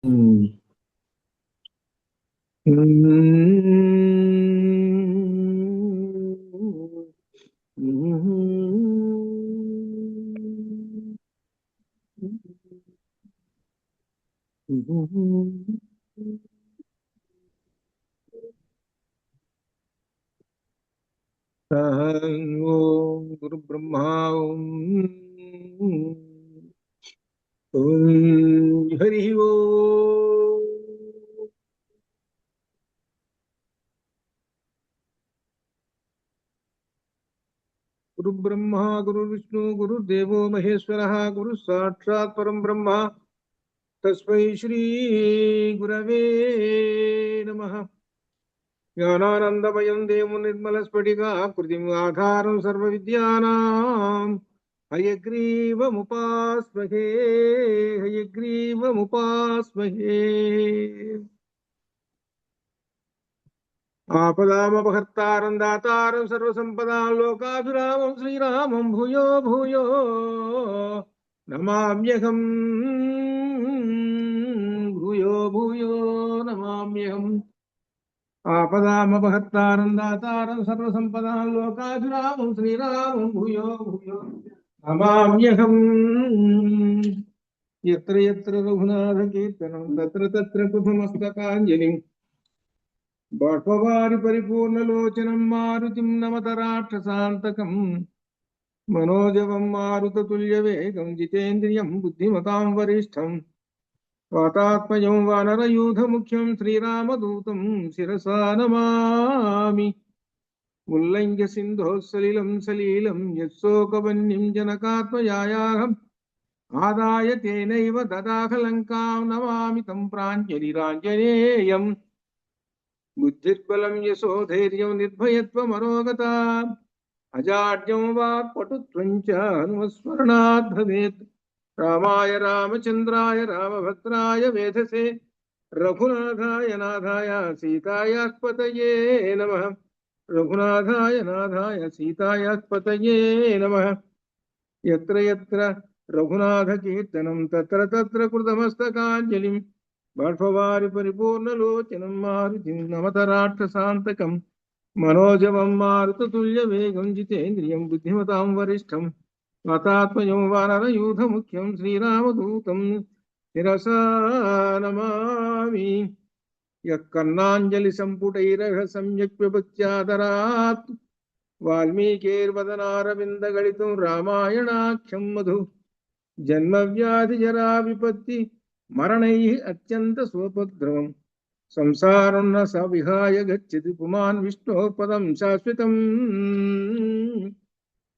Mm. ఓం గురు బ్రహ్మ ఓం హరి ఓం. గురు బ్రహ్మ గురు విష్ణు గురుదేవో మహేశ్వర గురు సాక్షాత్ పరం బ్రహ్మ తస్మై శ్రీ గురవే నమః. జ్ఞానానందమయం దేవం నిర్మల స్ఫటికాకృతిం ఆధారం సర్వ విద్యానాం హయగ్రీవముపాస్మహే హయగ్రీవముపాస్మహే. ఆపదామపహర్తారం దాతారం సర్వసంపదాం లోకాభిరామం శ్రీరామం భూయో భూయో నమామ్యహం. భూయో భూయో నమామ్యహం. ఆపదామపహర్తారం దాతారం సర్వసంపదాం లోకాభిరామం శ్రీరామం భూయో భూయో నమామ్యహం. యత్ర యత్ర రఘునాథ కీర్తనం తత్ర తత్ర కృతమస్తకాంజలిం బాష్పవారి పరిపూర్ణలోచనం మారుతిం నమత రాక్షసాంతకం మనోజవం మారుతతుల్యవేగం జితేంద్రియం బుద్ధిమతాం వరిష్టం వాతాత్మజం వానరయూధముఖ్యం శ్రీరామదూతం శిరసా నమామి. ఉల్లంఘ్య సింధోస్సలిలం సలీలం యత్సోకవన్యం జనకాత్మయాయాహం ఆదాయ తేనైవ దదాహలంకాం నమామి తం ప్రాంజలిరాంజనేయం. బుద్ధిర్బలం యశోధైర్యం నిర్భయత్వమరోగత అజాడ్యం వాక్పటుత్వం చ హనుమస్మరణాత్ భవేత్. రామాయ రామచంద్రాయ రామభద్రాయ వేధసే రఘునాథాయ నాథాయ సీతాయాస్పతయే నమః. రఘునాథాయ నాథాయ సీతాయాస్పతయే నమః. యత్ర యత్ర రఘునాథ కీర్తనం తత్ర తత్ర కృతమస్తకాంజలిం బాష్పవారి పరిపూర్ణలోచనం మారుతిం నమత రాక్షసాంతకం మనోజవం మారుతతుల్యవేగం జితేంద్రియం బుద్ధిమతాం వరిష్టం వాతాత్మజం వానరయూధముఖ్యం శ్రీరామదూతం శిరసా నమామి. యః కర్ణాంజలి సంపుటైరహ సమ్యక్ విభక్త్యాదరాత్ వాల్మీకేర్వదనారవిందగళితం రామాయణాఖ్యం మధు. జన్మవ్యాధి జరా విపత్తి మరణైః అత్యంత సోపద్రవం సంసారం న స విహాయ గచ్చతి పుమాన్ విష్ణోః పదం శాశ్వతం.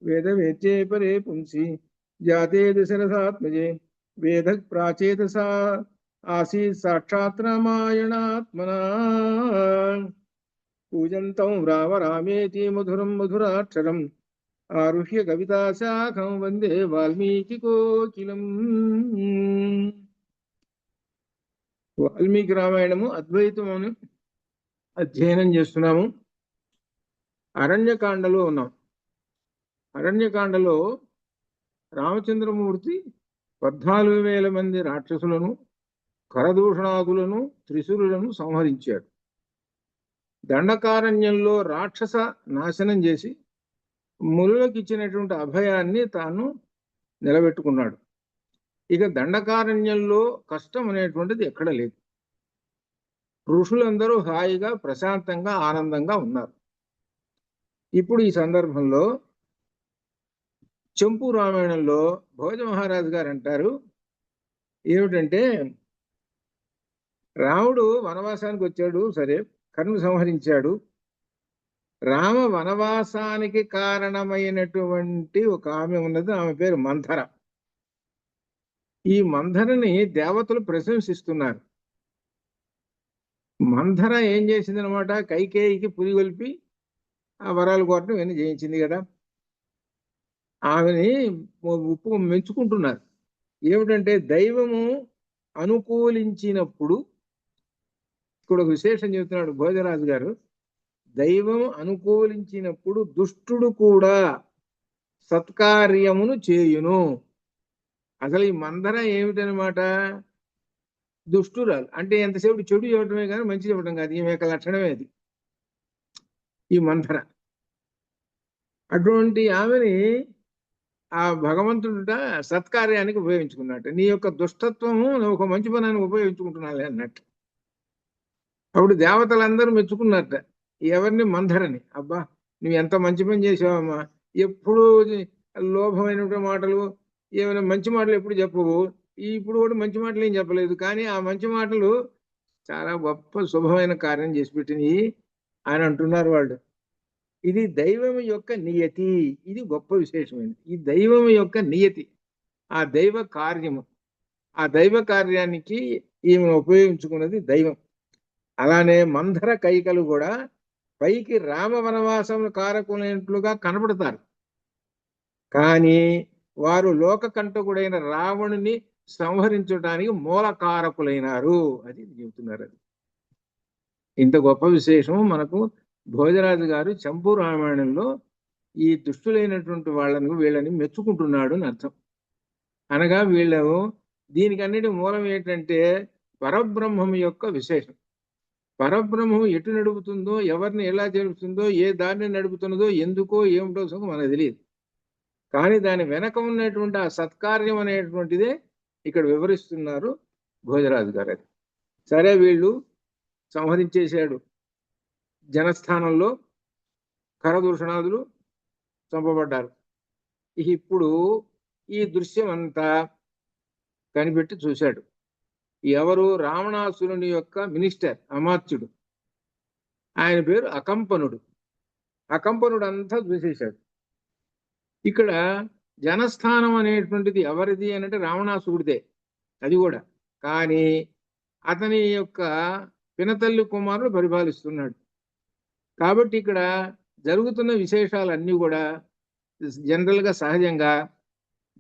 వేదవేద్యే పరే పుంసి జాతే దశరథాత్మజే వేద ప్రాచేతసా ఆసీత్ సాక్షాత్ రామాయణాత్మనా. పూజంతం రామ రామేతి మధురం మధురాక్షరం ఆరుహ్య కవితాశాఖం వందే వాల్మీకి కోకిలం. వాల్మీకి రామాయణము అద్వైతమును అధ్యయనం చేస్తున్నాము. అరణ్యకాండలో ఉన్నాం. అరణ్యకాండలో రామచంద్రమూర్తి 14,000 మంది రాక్షసులను, కరదూషణాదులను, త్రిశూరులను సంహరించాడు. దండకారణ్యంలో రాక్షస నాశనం చేసి మునులకు ఇచ్చినటువంటి అభయాన్ని తాను నిలబెట్టుకున్నాడు. ఇక దండకారణ్యంలో కష్టం అనేటువంటిది ఎక్కడ లేదు. ఋషులందరూ హాయిగా ప్రశాంతంగా ఆనందంగా ఉన్నారు. ఇప్పుడు ఈ సందర్భంలో చెంపు రామాయణంలో భోజ మహారాజు గారు అంటారు ఏమిటంటే, రాముడు వనవాసానికి వచ్చాడు, సరే కర్ణ సంహరించాడు. రామ వనవాసానికి కారణమైనటువంటి ఒక ఆమె ఉన్నది, ఆమె పేరు మంథర. ఈ మంథరని దేవతలు ప్రశంసిస్తున్నారు. మంథర ఏం చేసింది అనమాట, కైకేయికి పురిగొల్పి ఆ వరాలు కోరటం ఇవన్నీ చేయించింది కదా. ఆమెని ఉప్పు మెచ్చుకుంటున్నారు. ఏమిటంటే దైవము అనుకూలించినప్పుడు, ఇక్కడ ఒక విశేషం చెబుతున్నాడు భోజరాజు గారు, దైవం అనుకూలించినప్పుడు దుష్టుడు కూడా సత్కార్యమును చేయును. అసలు ఈ మందర ఏమిటనమాట, దుష్టురాలు. అంటే ఎంతసేపు చెడు చెప్పడమే కానీ మంచి చెప్పడం కాదు. ఈమె యొక్క లక్షణమే అది, ఈ మంథర. అటువంటి ఆమెని ఆ భగవంతుడుట సత్కార్యానికి ఉపయోగించుకున్నట్టు. నీ యొక్క దుష్టత్వము నువ్వు ఒక మంచి పనాన్ని ఉపయోగించుకుంటున్నావు అన్నట్టు. అప్పుడు దేవతలందరూ మెచ్చుకున్నట్ట ఎవరిని? మంథరని. అబ్బా, నువ్వు ఎంత మంచి పని చేసావమ్మా, ఎప్పుడు లోభమైనటువంటి మాటలు, ఏమైనా మంచి మాటలు ఎప్పుడు చెప్పవు. ఇప్పుడు కూడా మంచి మాటలు ఏం చెప్పలేదు, కానీ ఆ మంచి మాటలు చాలా గొప్ప శుభమైన కార్యం చేసి పెట్టినవి అని అంటున్నారు వాళ్ళు. ఇది దైవం యొక్క నియతి. ఇది గొప్ప విశేషమైనది. ఈ దైవం యొక్క నియతి, ఆ దైవ కార్యము, ఆ దైవ కార్యానికి ఈమెను ఉపయోగించుకున్నది దైవం. అలానే మంథర కైకలు కూడా పైకి రామ వనవాసం కారకులైనట్లుగా కనబడతారు, కానీ వారు లోకకంటకుడైన రావణుని సంహరించడానికి మూలకారకులైనారు. అది చెబుతున్నారు. అది ఇంత గొప్ప విశేషం మనకు భోజరాజు గారు చంపూ రామాయణంలో ఈ దుష్టులైనటువంటి వీళ్ళని మెచ్చుకుంటున్నాడు అని అర్థం. అనగా వీళ్ళు దీనికన్నిటి మూలం ఏంటంటే పరబ్రహ్మం యొక్క విశేషం. పరబ్రహ్మం ఎటు నడుపుతుందో, ఎవరిని ఎలా జరుపుతుందో, ఏ దారిని నడుపుతున్నదో, ఎందుకో ఏమిటో మనకు తెలియదు. కానీ దాని వెనక ఉన్నటువంటి ఆ సత్కార్యం అనేటువంటిదే ఇక్కడ వివరిస్తున్నారు భోజరాజు గారు. అది సరే, వీళ్ళు సంహరించేశాడు. జనస్థానంలో కరదూషణాదులు చంపబడ్డారు. ఇప్పుడు ఈ దృశ్యం అంతా కనిపెట్టి చూశాడు. ఎవరు? రావణాసురుని యొక్క మినిస్టర్, అమాత్యుడు. ఆయన పేరు అకంపనుడు. అకంపనుడు అంతా చూసేశాడు. ఇక్కడ జనస్థానం అనేటువంటిది ఎవరిది అంటే రావణాసురుడిదే, అది కూడా. కానీ అతని యొక్క పినతల్లి కుమారుడు పరిపాలిస్తున్నాడు. కాబట్టి ఇక్కడ జరుగుతున్న విశేషాలన్నీ కూడా జనరల్గా సహజంగా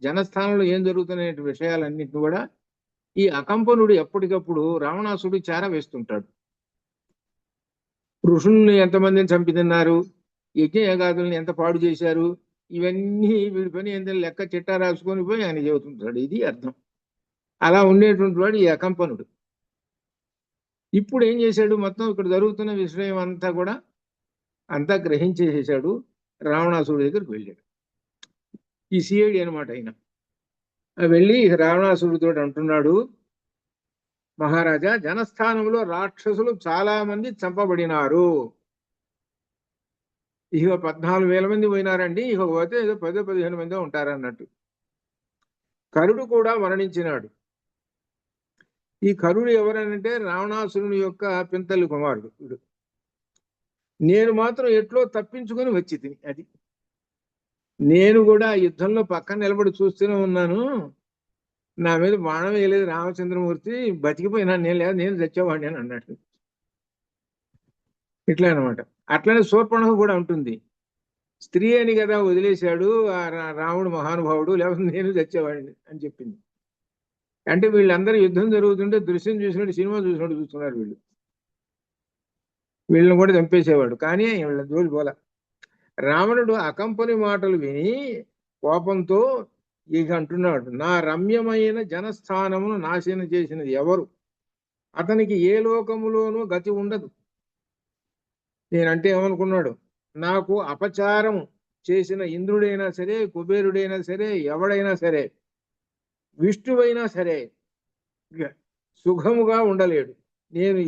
జనస్థానంలో ఏం జరుగుతున్న విషయాలన్నింటినీ కూడా ఈ అకంపనుడు ఎప్పటికప్పుడు రావణాసుడు చేరవేస్తుంటాడు. ఋషుల్ని ఎంతమందిని చంపి తిన్నారు, యజ్ఞయాగాదుల్ని ఎంత పాడు చేశారు, ఇవన్నీ వీడి పని ఎంత లెక్క చిట్టా రాసుకొని పోయి ఆయన చెబుతుంటాడు. ఇది అర్థం. అలా ఉండేటువంటి వాడు ఈ అకంపనుడు. ఇప్పుడు ఏం చేశాడు? మొత్తం ఇక్కడ జరుగుతున్న విషయం అంతా గ్రహించేసేసాడు. రావణాసుడి దగ్గరికి వెళ్ళాడు. ఈ సిఐడి అనమాట ఆయన. వెళ్ళి రావణాసుడితో అంటున్నాడు, మహారాజా, జనస్థానంలో రాక్షసులు చాలా మంది చంపబడినారు. ఇక 14,000 మంది పోయినారండి. ఇక పోతే ఏదో 10-15 మంది ఉంటారన్నట్టు. కరుడు కూడా మరణించినాడు. ఈ కరుడు ఎవరనంటే రావణాసురుని యొక్క పింతల్లి కుమారుడు. వీడు. నేను మాత్రం ఎట్లో తప్పించుకొని వచ్చి తిని, అది నేను కూడా యుద్ధంలో పక్కన నిలబడి చూస్తూనే ఉన్నాను. నా మీద బాణం వేయలేదు రామచంద్రమూర్తి, బతికిపోయినాను. నేను చచ్చేవాడిని అని అన్నట్టు. ఇట్లా అనమాట. అట్లనే శూర్పణఖ కూడా ఉంటుంది. స్త్రీ అని కదా వదిలేశాడు ఆ రాముడు మహానుభావుడు, లేకపోతే నేను చచ్చేవాడిని అని చెప్పింది. అంటే వీళ్ళందరూ యుద్ధం జరుగుతుంటే దృశ్యం చూసినట్టు, సినిమా చూసినట్టు చూస్తున్నారు వీళ్ళు. వీళ్ళని కూడా చంపేసేవాడు, కానీ వీళ్ళ జోలి పోల. రావణుడు అకంపని మాటలు విని కోపంతో ఇక అంటున్నాడు, నా రమ్యమైన జనస్థానమును నాశనం చేసినది ఎవరు? అతనికి ఏ లోకములోనూ గతి ఉండదు. నేనంటే ఏమనుకున్నాడు? నాకు అపచారం చేసిన ఇంద్రుడైనా సరే, కుబేరుడైనా సరే, ఎవడైనా సరే, విష్ణువైనా సరే సుఖముగా ఉండలేడు. నేను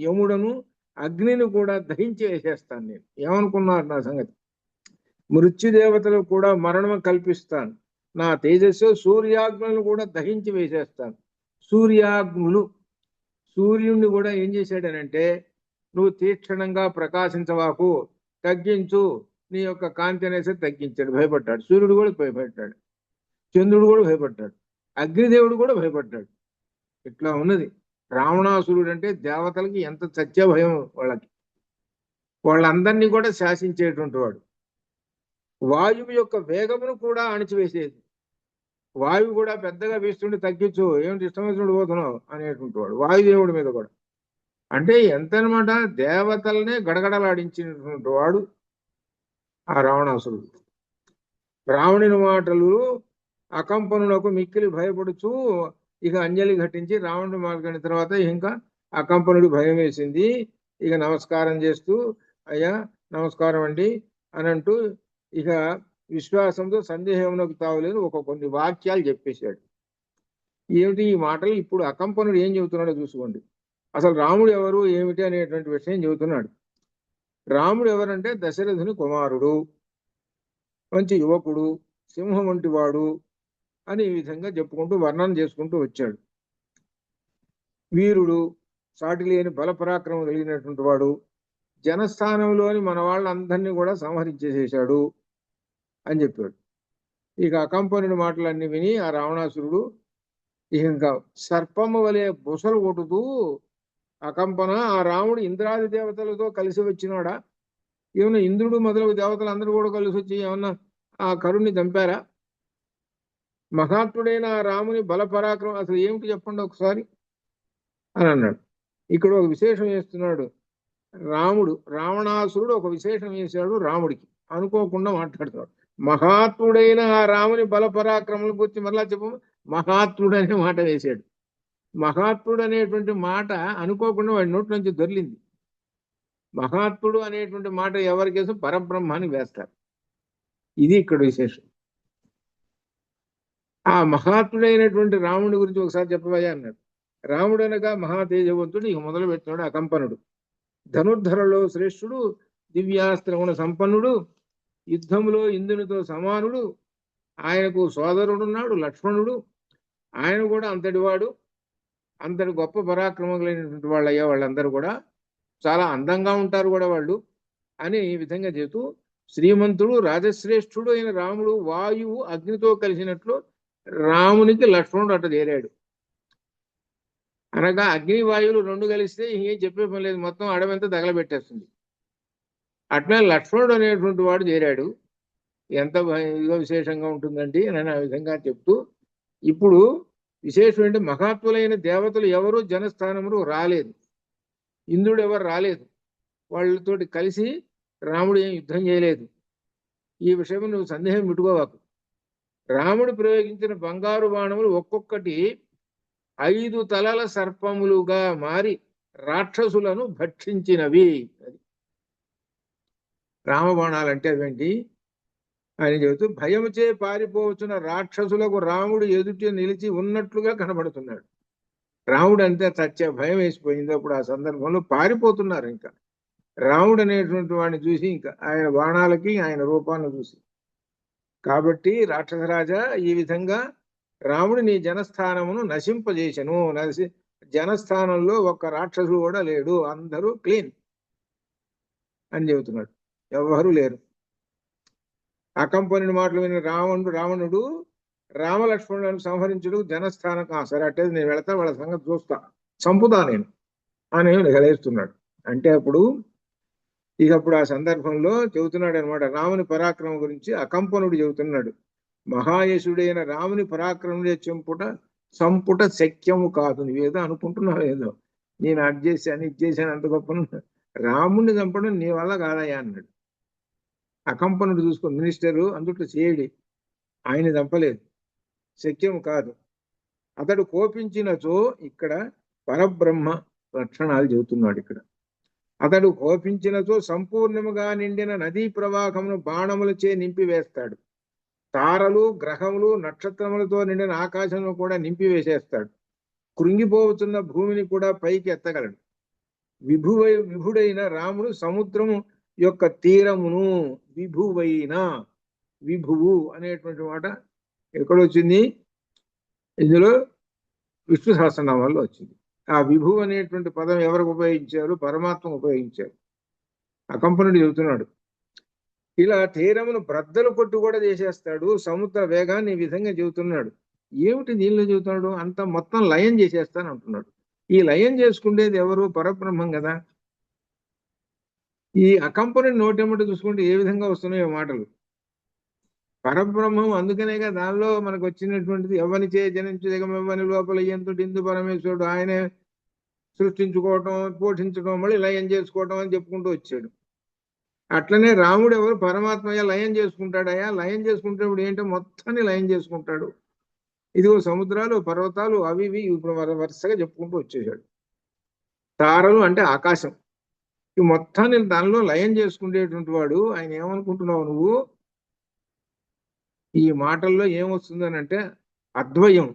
యముడను, అగ్నిని కూడా దహించి వేసేస్తాను. నేను ఏమనుకున్నారు నా సంగతి? మృత్యుదేవతలు కూడా మరణం కల్పిస్తాను. నా తేజస్సు సూర్యాగ్నులను కూడా దహించి వేసేస్తాను. సూర్యాగ్నులు, సూర్యుడిని కూడా ఏం చేశాడనంటే, నువ్వు తీక్షణంగా ప్రకాశించవాకు, తగ్గించు, నీ యొక్క కాంతి అనేసి తగ్గించాడు. భయపడ్డాడు. సూర్యుడు కూడా భయపడ్డాడు, చంద్రుడు కూడా భయపడ్డాడు, అగ్నిదేవుడు కూడా భయపడ్డాడు. ఇట్లా ఉన్నది. రావణాసురుడు అంటే దేవతలకి ఎంత సత్య భయం వాళ్ళకి. వాళ్ళందరినీ కూడా శాసించేటువంటి వాడు. వాయువు యొక్క వేగమును కూడా అణిచివేసేది. వాయువు కూడా పెద్దగా వీస్తుంటే తగ్గించు, ఏమిటి ఇష్టం వచ్చినట్టు పోతున్నావు అనేటువంటి వాడు వాయుదేవుడి మీద కూడా. అంటే ఎంత అనమాట, దేవతలనే గడగడలాడించినటువంటి వాడు ఆ రావణాసురుడు. రావణుని మాటలు అకంపనులకు మిక్కిలి భయపడుచు ఇక అంజలి ఘటించి రావణుడు మార్గని తర్వాత ఇంకా అకంపనుడి భయం వేసింది. ఇక నమస్కారం చేస్తూ అయ్యా నమస్కారం అండి అని అంటూ ఇక విశ్వాసంతో సందేహంలోకి తావలేదు కొన్ని వాక్యాలు చెప్పేశాడు. ఏమిటి ఈ మాటలు? ఇప్పుడు అకంపనుడు ఏం చెబుతున్నాడో చూసుకోండి. అసలు రాముడు ఎవరు ఏమిటి అనేటువంటి విషయం చెబుతున్నాడు. రాముడు ఎవరంటే దశరథుని కుమారుడు, మంచి యువకుడు, సింహం వంటి వాడు అని ఈ విధంగా చెప్పుకుంటూ వర్ణన చేసుకుంటూ వచ్చాడు. వీరుడు, సాటి లేని బలపరాక్రమం కలిగినటువంటి వాడు, జనస్థానంలోని మన వాళ్ళందరినీ కూడా సంహరించేసేశాడు అని చెప్పాడు. ఇక అకంపనుడి మాటలన్నీ విని ఆ రావణాసురుడు ఇంకా సర్పము వలె బుసలు కొట్టుతూ అకంపన, ఆ రాముడు ఇంద్రాది దేవతలతో కలిసి వచ్చినాడా? ఏమన్నా ఇంద్రుడు మొదలగు దేవతలు అందరూ కూడా కలిసి వచ్చి ఏమన్నా ఆ కరుణ్ణి చంపారా? మహాత్ముడైన ఆ రాముని బలపరాక్రమం అసలు ఏమిటి చెప్పండి ఒకసారి అని అన్నాడు. ఇక్కడ ఒక విశేషం వేస్తున్నాడు రావణాసురుడు ఒక విశేషం వేశాడు రాముడికి, అనుకోకుండా మాట్లాడుతున్నాడు. మహాత్ముడైన ఆ రాముని బలపరాక్రమం గురించి మరలా చెప్పము. మహాత్ముడు అనే మాట వేశాడు. మహాత్ముడు అనేటువంటి మాట అనుకోకుండా వాడి నోటి నుంచి దొర్లింది. మహాత్ముడు అనేటువంటి మాట ఎవరికేసం పరబ్రహ్మానికి వేస్తారు. ఇది ఇక్కడ విశేషం. ఆ మహాత్ముడైనటువంటి రాముడి గురించి ఒకసారి చెప్పవయ్యా అన్నాడు. రాముడు అనగా మహాతేజవంతుడు. ఇక మొదలు పెట్టినాడు అకంపనుడు. ధనుర్ధరలో శ్రేష్ఠుడు, దివ్యాస్త్రగుణ సంపన్నుడు, యుద్ధంలో ఇంద్రునితో సమానుడు. ఆయనకు సోదరుడున్నాడు లక్ష్మణుడు. ఆయన కూడా అంతటివాడు, అంతటి గొప్ప పరాక్రమం కలిగినటువంటి వాళ్ళు అయ్యా. వాళ్ళందరూ కూడా చాలా అందంగా ఉంటారు కూడా వాళ్ళు అని ఈ విధంగా చెబుతూ, శ్రీమంతుడు రాజశ్రేష్ఠుడు అయిన రాముడు వాయువు అగ్నితో కలిసినట్లు రామునికి లక్ష్మణుడు అట్ట చేరాడు. అనగా అగ్ని వాయువులు రెండు కలిస్తే ఏం చెప్పే పని లేదు, మొత్తం అడవంతా తగలబెట్టేస్తుంది. అట్లా లక్ష్మణుడు అనేటువంటి వాడు చేరాడు. ఎంత ఇదో విశేషంగా ఉంటుందండి అని ఆ విధంగా చెప్తూ, ఇప్పుడు విశేషం ఏంటి, మహాత్ములైన దేవతలు ఎవరు జనస్థానములు రాలేదు, ఇంద్రుడు ఎవరు రాలేదు, వాళ్ళతోటి కలిసి రాముడు ఏం యుద్ధం చేయలేదు. ఈ విషయం నువ్వు సందేహం పెట్టుకోవాకు. రాముడు ప్రయోగించిన బంగారు బాణములు ఒక్కొక్కటి 5 తలల సర్పములుగా మారి రాక్షసులను భక్షించినవి. అది రామబాణాలంటే అవేంటి అని చెబుతూ, భయముచే పారిపోవచ్చున్న రాక్షసులకు రాముడు ఎదుటి నిలిచి ఉన్నట్లుగా కనబడుతున్నాడు. రాముడు అంతే చచ్చే భయం వేసిపోయింది. అప్పుడు ఆ సందర్భంలో పారిపోతున్నారు. ఇంకా రాముడు అనేటువంటి వాడిని చూసి, ఇంకా ఆయన బాణాలకి ఆయన రూపాన్ని చూసి. కాబట్టి రాక్షసరాజా, ఈ విధంగా రాముడు నీ జనస్థానమును నశింపజేసెను. జనస్థానంలో ఒక్క రాక్షసుడు కూడా లేడు, అందరూ క్లీన్ అని చెబుతున్నాడు. ఎవరు లేరు. అకంపనుడి మాటలు విని రావణుడు రామలక్ష్మణులను సంహరించుడు జనస్థానం. సరే అంటే నేను వెళతా, వాళ్ళ సంగతి చూస్తా, చంపుతా నేను అని నిగలేస్తున్నాడు. అంటే అప్పుడు ఆ సందర్భంలో చెబుతున్నాడు అనమాట రాముని పరాక్రమం గురించి. అకంపనుడు చెబుతున్నాడు, మహాయశుడైన రాముని పరాక్రముడే సంపుట శక్యము కాదు. నువ్వేదో అనుకుంటున్నావు, ఏదో నేను అది చేశాను ఇది చేశాను అంత గొప్ప, రాముడిని చంపడం నీ వల్ల కాదయ్యా అన్నాడు. అకంపనుడు చూసుకో, మినిస్టరు అందుట్లో చేయడి, ఆయన చంపలేదు, శక్యం కాదు. అతడు కోపించినచో, ఇక్కడ పరబ్రహ్మ లక్షణాలు చెబుతున్నాడు. ఇక్కడ అతడు కోపించినచో సంపూర్ణముగా నిండిన నదీ ప్రవాహమును బాణములచే నింపివేస్తాడు. తారలు, గ్రహములు, నక్షత్రములతో నిండిన ఆకాశంలో కూడా నింపివేసేస్తాడు. కృంగిపోతున్న భూమిని కూడా పైకి ఎత్తగలడు. విభుడైన రాముడు సముద్రము యొక్క తీరమును, విభువు అనేటువంటి మాట ఎక్కడొచ్చింది? ఇందులో విష్ణు సహస్రనామాల్లో వచ్చింది. ఆ విభువు అనేటువంటి పదం ఎవరికి ఉపయోగించారు? పరమాత్మ ఉపయోగించారు. అకంపనుడు చెబుతున్నాడు, ఇలా తీరమును బ్రద్దలు కొట్టు కూడా చేసేస్తాడు, సముద్ర వేగాన్ని ఈ విధంగా చెబుతున్నాడు. ఏమిటి దీనిలో చెబుతున్నాడు? అంత మొత్తం లయం చేసేస్తాను అంటున్నాడు. ఈ లయం చేసుకునేది ఎవరు? పరబ్రహ్మం కదా. ఈ అకంపనుడి నోటెమ్మటి చూసుకుంటే ఏ విధంగా వస్తున్నాయో మాటలు. పరబ్రహ్మం అందుకనేగా దానిలో మనకు వచ్చినటువంటిది, ఎవరిని చే జనించు జగమెవ్వని లోపల ఎంతటి ఇందు పరమేశ్వరుడు ఆయనే సృష్టించుకోవటం, పోషించడం, మళ్ళీ లయం చేసుకోవటం అని చెప్పుకుంటూ వచ్చాడు. అట్లనే రాముడు ఎవరు? పరమాత్మయ్య లయం చేసుకుంటాడయ్యా. లయం చేసుకుంటే ఏంటో మొత్తాన్ని లయం చేసుకుంటాడు. ఇదిగో సముద్రాలు, పర్వతాలు, అవి ఇవి ఇప్పుడు వరుసగా చెప్పుకుంటూ వచ్చేసాడు. తారలు అంటే ఆకాశం. ఈ మొత్తాన్ని దానిలో లయం చేసుకునేటువంటి వాడు. ఆయన ఏమనుకుంటున్నావు నువ్వు? ఈ మాటల్లో ఏమొస్తుందని అంటే అద్వయం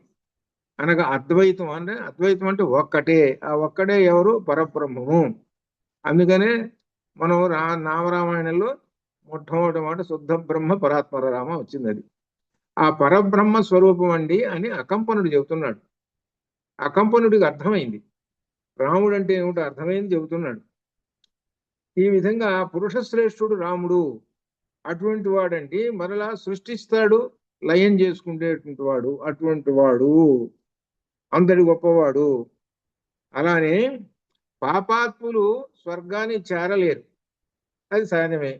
అనగా అద్వైతం అంటే ఒక్కటే. ఆ ఒక్కటే ఎవరు? పరబ్రహ్మము. అందుకనే మనం నామరామాయణంలో మొట్టమొదటి మాట శుద్ధ బ్రహ్మ పరాత్పర రామ వచ్చింది. అది ఆ పరబ్రహ్మ స్వరూపం అండి అని అకంపనుడు చెబుతున్నాడు. అకంపనుడికి అర్థమైంది రాముడు అంటే ఏమిటో అర్థమైంది చెబుతున్నాడు. ఈ విధంగా పురుషశ్రేష్ఠుడు రాముడు. అటువంటి వాడండి మరలా సృష్టిస్తాడు, లయం చేసుకునేటువంటి వాడు. అటువంటి వాడు అంతటి గొప్పవాడు. అలానే పాపాత్ములు స్వర్గాన్ని చేరలేరు, అది సహజమే.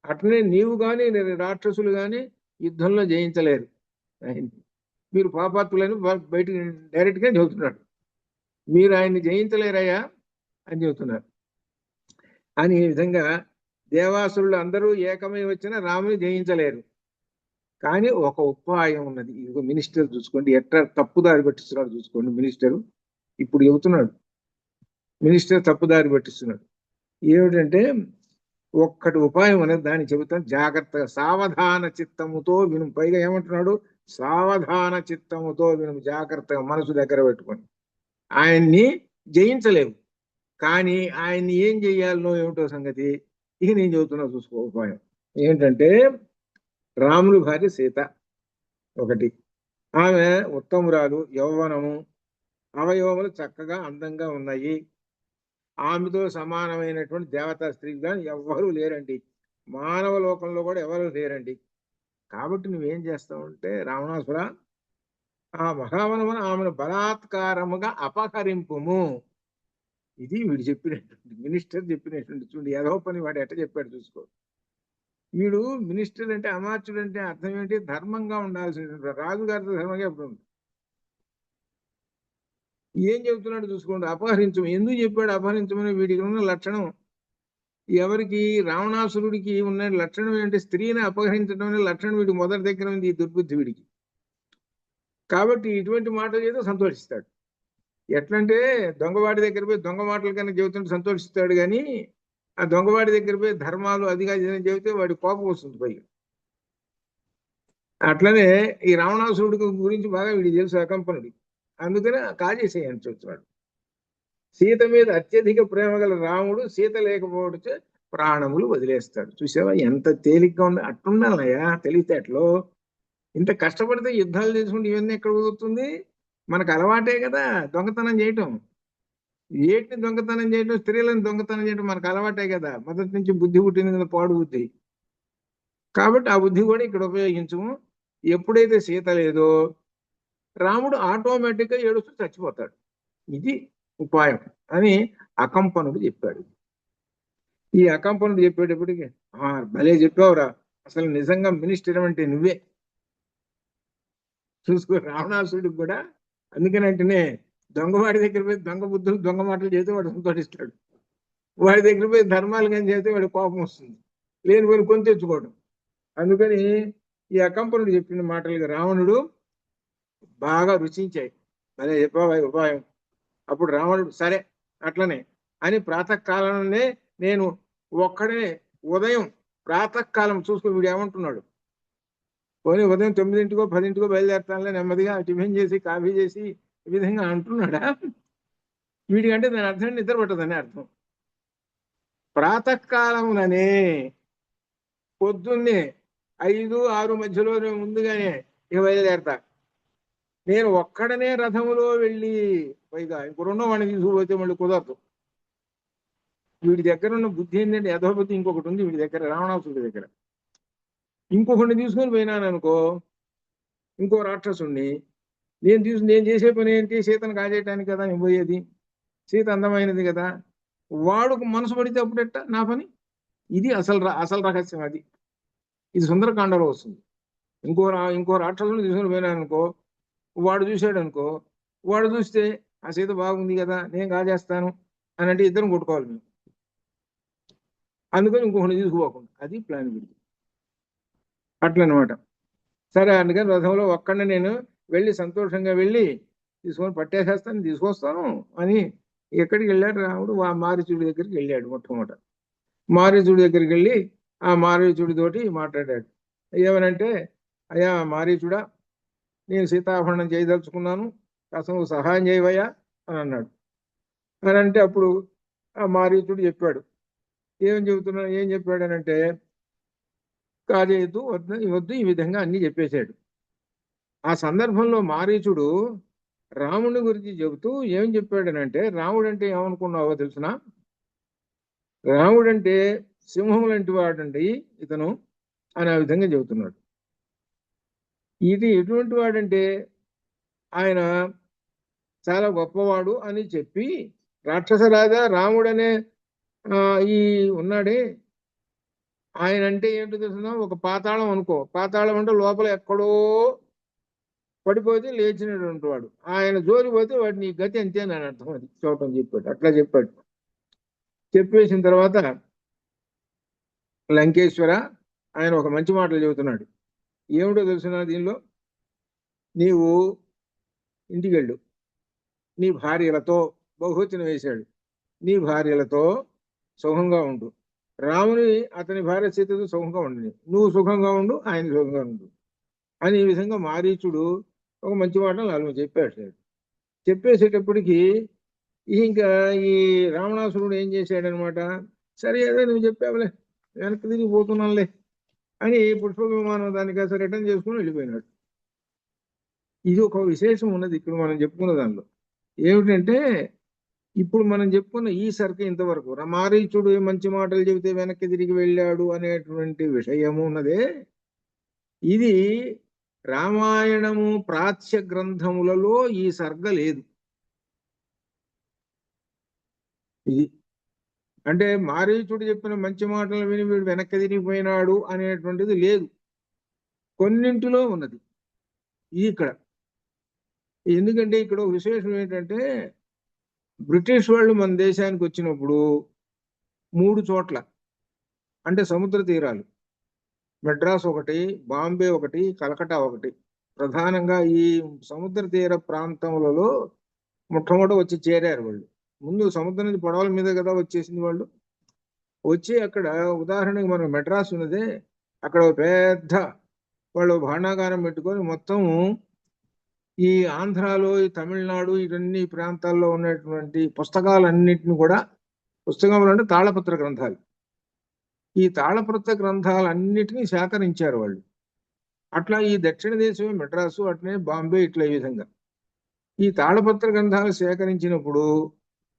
అట్లనే నీవు కానీ రాక్షసులు కానీ యుద్ధంలో జయించలేరు. మీరు పాపాత్ములని బయటికి డైరెక్ట్గా చెబుతున్నాడు. మీరు ఆయన్ని జయించలేరయ్యా అని చెబుతున్నారు. అని ఈ విధంగా దేవాసురులు అందరూ ఏకమై వచ్చినా రాముని జయించలేరు. కానీ ఒక ఉపాయం ఉన్నది. ఇది మినిస్టర్ చూసుకోండి, ఎట్లా తప్పుదారి పట్టిస్తున్నాడు చూసుకోండి. మినిస్టరు ఇప్పుడు చెబుతున్నాడు. మినిస్టర్ తప్పుదారి పట్టిస్తున్నాడు. ఏమిటంటే ఒక్కటి ఉపాయం అనేది దాన్ని చెబుతాను, జాగ్రత్తగా సావధాన చిత్తముతో విను. పైగా ఏమంటున్నాడు? సావధాన చిత్తముతో విను, జాగ్రత్తగా మనసు దగ్గర పెట్టుకొని. ఆయన్ని జయించలేవు, కానీ ఆయన్ని ఏం చెయ్యాలనో ఏమిటో సంగతి ఇక నేను చెబుతున్నా చూసుకో. ఉపాయం ఏంటంటే రాముని భార్య సీత ఒకటి. ఆమె ఉత్తమురాలు, యౌవనము, అవయవములు చక్కగా అందంగా ఉన్నాయి. ఆమెతో సమానమైనటువంటి దేవతా స్త్రీ కానీ ఎవ్వరూ లేరండి. మానవ లోకంలో కూడా ఎవరు లేరండి. కాబట్టి నువ్వేం చేస్తావంటే రావణాసుర, ఆ మహావనమున ఆమెను బలాత్కారముగా అపహరింపుము. ఇది వీడు చెప్పినటువంటి, మినిస్టర్ చెప్పినటువంటి. చూడండి ఏదో పని వాడు ఎట్ట చెప్పాడు చూసుకో. వీడు మినిస్టర్ అంటే, అమాత్యుడు అంటే అర్థం ఏంటి? ధర్మంగా ఉండాల్సినటువంటి రాజుగారితో ధర్మంగా ఎప్పుడు ఉంది. ఏం చెబుతున్నాడు చూసుకోండి. అపహరించము. ఎందుకు చెప్పాడు అపహరించమని? వీడికి ఉన్న లక్షణం ఎవరికి? రావణాసురుడికి ఉన్న లక్షణం ఏంటి? స్త్రీని అపహరించడం అనే లక్షణం వీడికి మొదటి దగ్గర ఉంది, ఈ దుర్బుద్ధి వీడికి. కాబట్టి ఇటువంటి మాటలు చేస్తే సంతోషిస్తాడు. ఎట్లంటే దొంగవాడి దగ్గర పోయి దొంగ మాటలు కన్నా చెబుతుంటే సంతోషిస్తాడు, కానీ ఆ దొంగవాడి దగ్గర పోయి ధర్మాలు అదిగా చెబితే వాడి కోపం వస్తుంది పైగా. అట్లనే ఈ రావణాసురుడి గురించి బాగా వీడికి తెలుసు అకంపనుడి. అందుకనే కాజేసేయని చూస్తున్నాడు. సీత మీద అత్యధిక ప్రేమ గల రాముడు సీత లేకపోవచ్చే ప్రాణములు వదిలేస్తాడు. చూసావా ఎంత తేలిగ్గా ఉంది? అట్టుండాలయ్యా తెలివితేటలో. ఇంత కష్టపడితే యుద్ధాలు చేసుకుంటే ఇవన్నీ ఎక్కడ కుదురుతుంది? మనకు అలవాటే కదా దొంగతనం చేయటం. ఏటిని దొంగతనం చేయటం, స్త్రీలను దొంగతనం చేయటం మనకు అలవాటే కదా. మొదటి నుంచి బుద్ధి పుట్టింది కదా, పాడు బుద్ధి. కాబట్టి ఆ బుద్ధి కూడా ఇక్కడ ఉపయోగించము. ఎప్పుడైతే సీత లేదో రాముడు ఆటోమేటిక్గా ఏడుస్తూ చచ్చిపోతాడు. ఇది ఉపాయం అని అకంపనుడు చెప్పాడు. ఈ అకంపనుడు చెప్పేటప్పటికి భలే చెప్పావురా, అసలు నిజంగా మినిస్టర్ అంటే నువ్వే. చూసుకో రావణాసుడికి కూడా అందుకనంటేనే దొంగవాడి దగ్గర పోయి దొంగ బుద్ధులు దొంగ మాటలు చేస్తే వాడు సంతోషిస్తాడు. వాడి దగ్గర పోయి ధర్మాలు కానీ చేస్తే వాడి కోపం వస్తుంది, లేని పోయి కొని తెచ్చుకోవడం. అందుకని ఈ అకంపనుడు చెప్పిన మాటలుగా రావణుడు బాగా రుచించాయి. అదే చెప్పావా ఉపాయం. అప్పుడు రావణుడు సరే అట్లనే అని ప్రాతకాలంలోనే నేను ఒక్కడే ఉదయం ప్రాతకాలం చూసుకుని వీడు ఏమంటున్నాడు, పోనీ ఉదయం 9ంటికో 10ంటికో బయలుదేరతానులే, నెమ్మదిగా టిఫిన్ చేసి కాఫీ చేసి ఈ విధంగా అంటున్నాడా? వీడికంటే దాని అర్థం నిద్ర పట్టదని అర్థం. ప్రాతకాలముననే పొద్దున్నే 5, 6 మధ్యలో ముందుగానే ఇక బయలుదేరతా. నేను ఒక్కడనే రథములో వెళ్ళి పైగా ఇంకో రెండో వాడిని తీసుకుపోతే మళ్ళీ కుదరదు. వీడి దగ్గర ఉన్న బుద్ధి ఏంటంటే యథోబుద్ధి ఇంకొకటి ఉంది వీడి దగ్గర, రావణాసుడి దగ్గర. ఇంకొకటిని తీసుకొని పోయినాను అనుకో, ఇంకో రాక్షసుణ్ణి నేను చేసే పని ఏంటి? సీతను కాజేయటానికి కదా నేను పోయేది. సీత అందమైనది కదా, వాడుకు మనసు పడితే అప్పుడెట్ట నా పని? ఇది అసలు రహస్యం. అది ఇది సుందరకాండలో వస్తుంది. ఇంకో రాక్షసుని తీసుకొని పోయినాను అనుకో, వాడు చూశాడు అనుకో, వాడు చూస్తే ఆ సీత బాగుంది కదా నేను కాజేస్తాను అని అంటే ఇద్దరం కొట్టుకోవాలి మేము. అందుకని ఇంకొకటి తీసుకుపోకుండా, అది ప్లాన్ వీడికి. అట్లనమాట. సరే అందుకని రథంలో ఒక్కడిని నేను వెళ్ళి సంతోషంగా వెళ్ళి తీసుకొని పట్టేసేస్తాను, తీసుకొస్తాను అని ఎక్కడికి వెళ్ళాడు రాముడు? ఆ మారీచుడి దగ్గరికి వెళ్ళాడు. మొట్టమొదట మారీచుడి దగ్గరికి వెళ్ళి ఆ మారీచుడితోటి మాట్లాడాడు. ఏమనంటే, అయ్యా మారీచుడా, నేను సీతాపహరణం చేయదలుచుకున్నాను, కాస్త నువ్వు సహాయం చేయవయ్యా అని అన్నాడు. అని అంటే అప్పుడు ఆ మారీచుడు చెప్పాడు. ఏం చెప్పాడనంటే, కాజేయద్దు, వద్దు, ఈ విధంగా అన్ని చెప్పేశాడు. ఆ సందర్భంలో మారీచుడు రాముని గురించి చెబుతూ ఏం చెప్పాడనంటే, రాముడంటే ఏమనుకున్నావో తెలుసిన? రాముడంటే సింహం లాంటి వాడండి ఇతను అని ఆ విధంగా చెబుతున్నాడు. ఇది ఎటువంటి వాడంటే ఆయన చాలా గొప్పవాడు అని చెప్పి, రాక్షసరాజా రాముడనే ఈ ఉన్నాడే, ఆయన అంటే ఏంటో తెలుసునా? ఒక పాతాళం అనుకో. పాతాళం అంటే లోపల ఎక్కడో పడిపోతే లేచినటువంటి వాడు. ఆయన జోలి పోతే వాడిని గతి అంతే అని అర్థం. అది చూడటం చెప్పాడు. అట్లా చెప్పాడు. చెప్పేసిన తర్వాత లంకేశ్వర ఆయన ఒక మంచి మాటలు చెబుతున్నాడు. ఏమిటో తెలుసునా? దీనిలో నీవు ఇంటికి వెళ్ళు, నీ భార్యలతో, బహువచనం వేశాడు, నీ భార్యలతో సుఖంగా ఉండు, రాముని అతని భార్య సీతతో సుఖంగా ఉండు, నువ్వు సుఖంగా ఉండు, ఆయన సుఖంగా ఉండు అని ఈ విధంగా మారీచుడు ఒక మంచి మాటలు నాలుగు చెప్పాడు. చెప్పేసేటప్పటికి ఇంకా ఈ రావణాసురుడు ఏం చేశాడనమాట, సరే ఏదో నువ్వు చెప్పావులే, వెనక్కి తిరిగి పోతున్నానులే అని పుష్ప విమానం దానికి అసలు రిటర్న్ చేసుకుని వెళ్ళిపోయినాడు. ఇది ఒక విశేషం ఉన్నది ఇక్కడ మనం చెప్పుకున్న దానిలో. ఏమిటంటే, ఇప్పుడు మనం చెప్పుకున్న ఈ సరికి ఇంతవరకు మారీచుడు మంచి మాటలు చెబితే వెనక్కి తిరిగి వెళ్ళాడు అనేటువంటి విషయము ఉన్నదే, ఇది రామాయణము ప్రాచ్య గ్రంథములలో ఈ సర్గ లేదు. ఇది అంటే మారీచుడు చెప్పిన మంచి మాటలు విని వీడు వెనక్కి తిరిగిపోయినాడు అనేటువంటిది లేదు, కొన్నింటిలో ఉన్నది ఇక్కడ. ఎందుకంటే ఇక్కడ విశేషం ఏంటంటే, బ్రిటిష్ వాళ్ళు మన దేశానికి వచ్చినప్పుడు 3 చోట్ల, అంటే సముద్ర తీరాలు, మెడ్రాస్ ఒకటి, బాంబే ఒకటి, కలకటా ఒకటి, ప్రధానంగా ఈ సముద్ర తీర ప్రాంతములలో మొట్టమొదట వచ్చి చేరారు వాళ్ళు. ముందు సముద్రం నుంచి పడవల మీద కదా వచ్చేసింది వాళ్ళు. వచ్చి అక్కడ ఉదాహరణకి మనం మెడ్రాస్ ఉన్నదే, అక్కడ పెద్ద వాళ్ళు భాండాగారం పెట్టుకొని మొత్తం ఈ ఆంధ్రాలో, ఈ తమిళనాడు, ఇవన్నీ ప్రాంతాల్లో ఉన్నటువంటి పుస్తకాలన్నింటిని కూడా, పుస్తకములు అంటే తాళపత్ర గ్రంథాలు, ఈ తాళపత్ర గ్రంథాలన్నిటినీ సేకరించారు వాళ్ళు. అట్లా ఈ దక్షిణ దేశమే మెడ్రాసు, అట్లనే బాంబే, ఇట్లా ఈ విధంగా ఈ తాళపత్ర గ్రంథాలు సేకరించినప్పుడు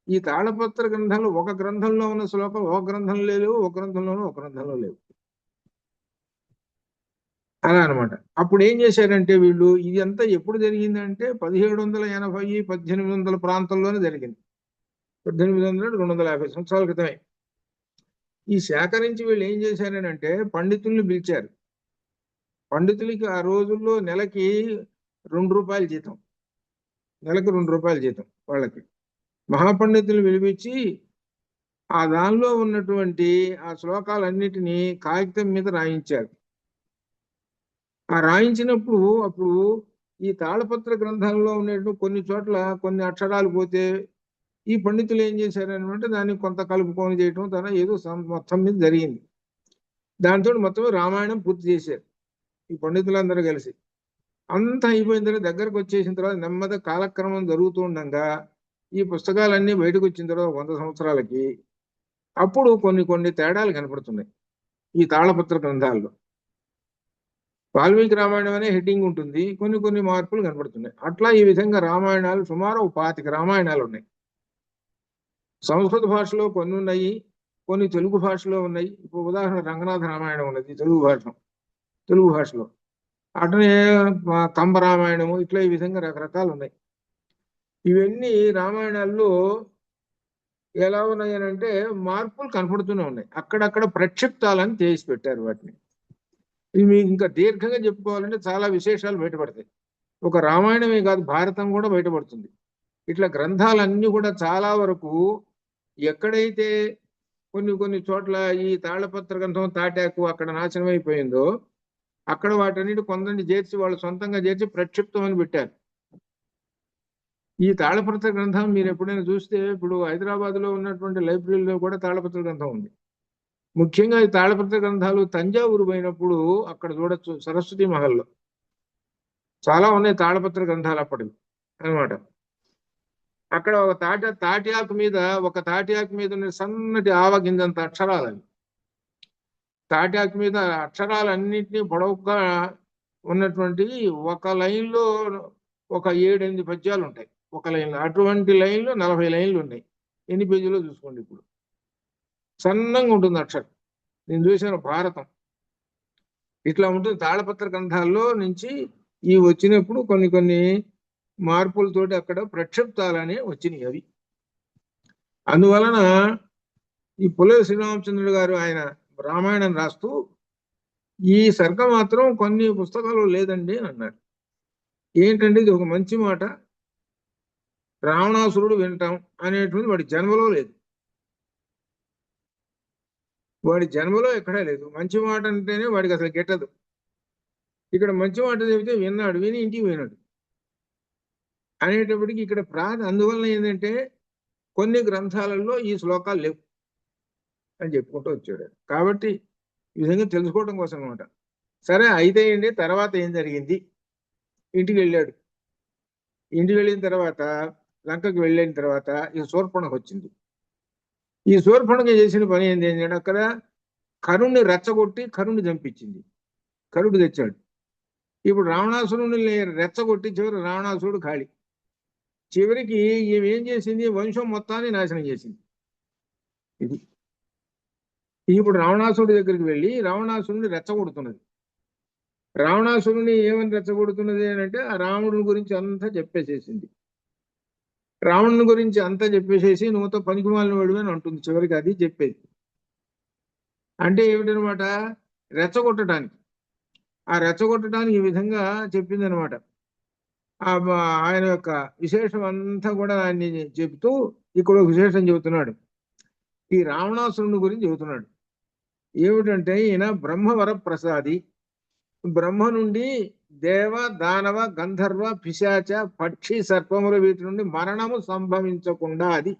ఈ తాళపత్ర గ్రంథాలు ఒక గ్రంథంలో ఉన్న శ్లోకం ఒక గ్రంథంలో లేవు, ఒక గ్రంథంలోనూ ఒక గ్రంథంలో లేవు అలా అనమాట. అప్పుడు ఏం చేశారంటే వీళ్ళు, ఇది అంతా ఎప్పుడు జరిగిందంటే 1780, 1800 ప్రాంతంలోనే జరిగింది. 1800, 250 సంవత్సరాల క్రితమే. ఈ సేకరించి వీళ్ళు ఏం చేశారనంటే పండితుల్ని పిలిచారు. పండితులకి ఆ రోజుల్లో నెలకి 2 రూపాయల జీతం, నెలకి 2 రూపాయల జీతం వాళ్ళకి. మహాపండితులు పిలిపించి ఆ దానిలో ఉన్నటువంటి ఆ శ్లోకాలన్నిటినీ కాగితం మీద రాయించారు. ఆ రాయించినప్పుడు అప్పుడు ఈ తాళపత్ర గ్రంథాలలో ఉండేటువంటి కొన్ని చోట్ల కొన్ని అక్షరాలు పోతే ఈ పండితులు ఏం చేశారనమాట, దాన్ని కొంత కలుపుకొని చేయటం తన ఏదో మొత్తం మీద జరిగింది. దాంతో మొత్తం రామాయణం పూర్తి చేశారు ఈ పండితులందరూ కలిసి. అంతా అయిపోయిన తర్వాత దగ్గరకు వచ్చేసిన తర్వాత నెమ్మది కాలక్రమం జరుగుతూ ఉండగా ఈ పుస్తకాలన్నీ బయటకు వచ్చిన తర్వాత 100 సంవత్సరాలకి అప్పుడు కొన్ని తేడాలు కనపడుతున్నాయి ఈ తాళపత్ర గ్రంథాల్లో. వాల్మీకి రామాయణం అనే హెడ్డింగ్ ఉంటుంది, కొన్ని మార్పులు కనపడుతున్నాయి. అట్లా ఈ విధంగా రామాయణాలు సుమారు 25 రామాయణాలు ఉన్నాయి. సంస్కృత భాషలో కొన్ని ఉన్నాయి, కొన్ని తెలుగు భాషలో ఉన్నాయి. ఇప్పుడు ఉదాహరణ రంగనాథ రామాయణం ఉన్నది తెలుగు భాషలో. అట్లనే కంబ రామాయణము, ఇట్లా ఈ విధంగా రకరకాలు ఉన్నాయి. ఇవన్నీ రామాయణాల్లో ఎలా ఉన్నాయనంటే మార్పులు కనపడుతూనే ఉన్నాయి. అక్కడక్కడ ప్రక్షిప్తాలని చేసి పెట్టారు వాటిని. ఇవి ఇంకా దీర్ఘంగా చెప్పుకోవాలంటే చాలా విశేషాలు బయటపడతాయి. ఒక రామాయణమే కాదు, భారతం కూడా బయటపడుతుంది. ఇట్లా గ్రంథాలన్నీ కూడా చాలా వరకు ఎక్కడైతే కొన్ని చోట్ల ఈ తాళపత్ర గ్రంథం తాటాకు అక్కడ నాశనం అయిపోయిందో అక్కడ వాటన్నిటి కొందరిని చేర్చి వాళ్ళు సొంతంగా చేర్చి ప్రక్షిప్తం అని పెట్టారు. ఈ తాళపత్ర గ్రంథం మీరు ఎప్పుడైనా చూస్తే ఇప్పుడు హైదరాబాద్ లో ఉన్నటువంటి లైబ్రరీలో కూడా తాళపత్ర గ్రంథం ఉంది. ముఖ్యంగా ఈ తాళపత్ర గ్రంథాలు తంజావూరు పోయినప్పుడు అక్కడ చూడొచ్చు. సరస్వతి మహల్లో చాలా ఉన్నాయి తాళపత్ర గ్రంథాలు అప్పటివి అనమాట. అక్కడ ఒక తాటి ఆకు మీద ఉన్న సన్నటి ఆవగింజంత అక్షరాలు అవి. తాటి ఆకు మీద అక్షరాలన్నింటినీ పొడవుగా ఉన్నటువంటి ఒక లైన్లో ఒక 7-8 పద్యాలు ఉంటాయి ఒక లైన్లో. అటువంటి లైన్లో 40 లైన్లు ఉన్నాయి. ఎన్ని పేజీలో చూసుకోండి. ఇప్పుడు సన్నంగా ఉంటుంది అక్షరం. నేను చూశాను భారతం ఇట్లా ఉంటుంది. తాళపత్ర గ్రంథాల్లో నుంచి ఈ వచ్చినప్పుడు కొన్ని మార్పులతోటి అక్కడ ప్రక్షిప్తాలనే వచ్చినాయి అవి. అందువలన ఈ పుల్లల శ్రీరామచంద్రుడు గారు ఆయన రామాయణం రాస్తూ ఈ సర్గ మాత్రం కొన్ని పుస్తకాలు లేదండి అని అన్నారు. ఏంటంటే ఇది ఒక మంచి మాట, రావణాసురుడు వినటం అనేటువంటి వాడి జన్మలో లేదు. వాడి జన్మలో ఎక్కడా లేదు. మంచి మాట అంటేనే వాడికి అసలు గిట్టదు. ఇక్కడ మంచి మాట చెబితే విన్నాడు, విని ఇంటికి పోయినాడు అనేటప్పటికి ఇక్కడ అందువలన ఏంటంటే కొన్ని గ్రంథాలలో ఈ శ్లోకాలు లేవు అని చెప్పుకుంటూ వచ్చాడు. కాబట్టి ఈ విధంగా తెలుసుకోవడం కోసం అనమాట. సరే అయితే అండి, తర్వాత ఏం జరిగింది? ఇంటికి వెళ్ళాడు. ఇంటికి వెళ్ళిన తర్వాత లంకకి వెళ్ళిన తర్వాత ఈ శూర్పణఖ వచ్చింది. ఈ శూర్పణఖ చేసిన పని ఏంటంటే అక్కడ కరుణ్ణి రెచ్చగొట్టి కరుణ్ణి చంపించింది. కరుడు తెచ్చాడు. ఇప్పుడు రావణాసురుని రెచ్చగొట్టి చివరి రావణాసురుడు ఖాళీ. చివరికి ఏం చేసింది? వంశం మొత్తాన్ని నాశనం చేసింది. ఇది ఇప్పుడు రావణాసురుడి దగ్గరికి వెళ్ళి రావణాసురుని రెచ్చగొడుతున్నది. రావణాసురుని ఏమని రెచ్చగొడుతున్నది అని అంటే ఆ రావణుడి గురించి అంతా చెప్పేసేసింది. రావణుని గురించి అంతా చెప్పేసేసి నువ్వుతో పనికిమాలిన వాడు అని అంటుంది. చివరికి అది చెప్పేది అంటే ఏమిటనమాట? రెచ్చగొట్టడానికి. ఆ రెచ్చగొట్టడానికి ఈ విధంగా చెప్పింది అనమాట. ఆయన యొక్క విశేషం అంతా కూడా ఆయన్ని చెబుతూ ఇక్కడ ఒక విశేషం చెబుతున్నాడు. ఈ రావణాసురుని గురించి చెబుతున్నాడు. ఏమిటంటే ఈయన బ్రహ్మవర ప్రసాది. బ్రహ్మ నుండి దేవ, దానవ, గంధర్వ, పిశాచ, పక్షి, సర్పముల వీటి నుండి మరణము సంభవించకుండా అది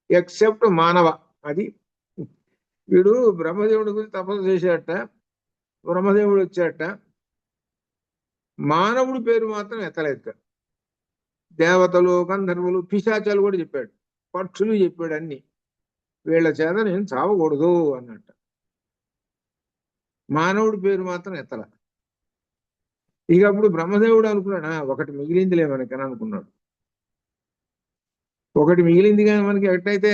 ఎక్సెప్ట్ మానవ. అది వీడు బ్రహ్మదేవుడి గురించి తపస్సు చేశాట. బ్రహ్మదేవుడు వచ్చాట. మానవుడి పేరు మాత్రం ఎత్తలేదు. దేవతలు, గంధర్వులు, పిశాచాలు కూడా చెప్పాడు. పక్షులు చెప్పాడు. అన్ని వీళ్ళ చేత నేను చావకూడదు అన్నట్ట. మానవుడి పేరు మాత్రం ఎత్తల. ఇక అప్పుడు బ్రహ్మదేవుడు అనుకున్నాడా, ఒకటి మిగిలిందిలే మనకని అనుకున్నాడు. ఒకటి మిగిలింది కానీ మనకి ఎట్టయితే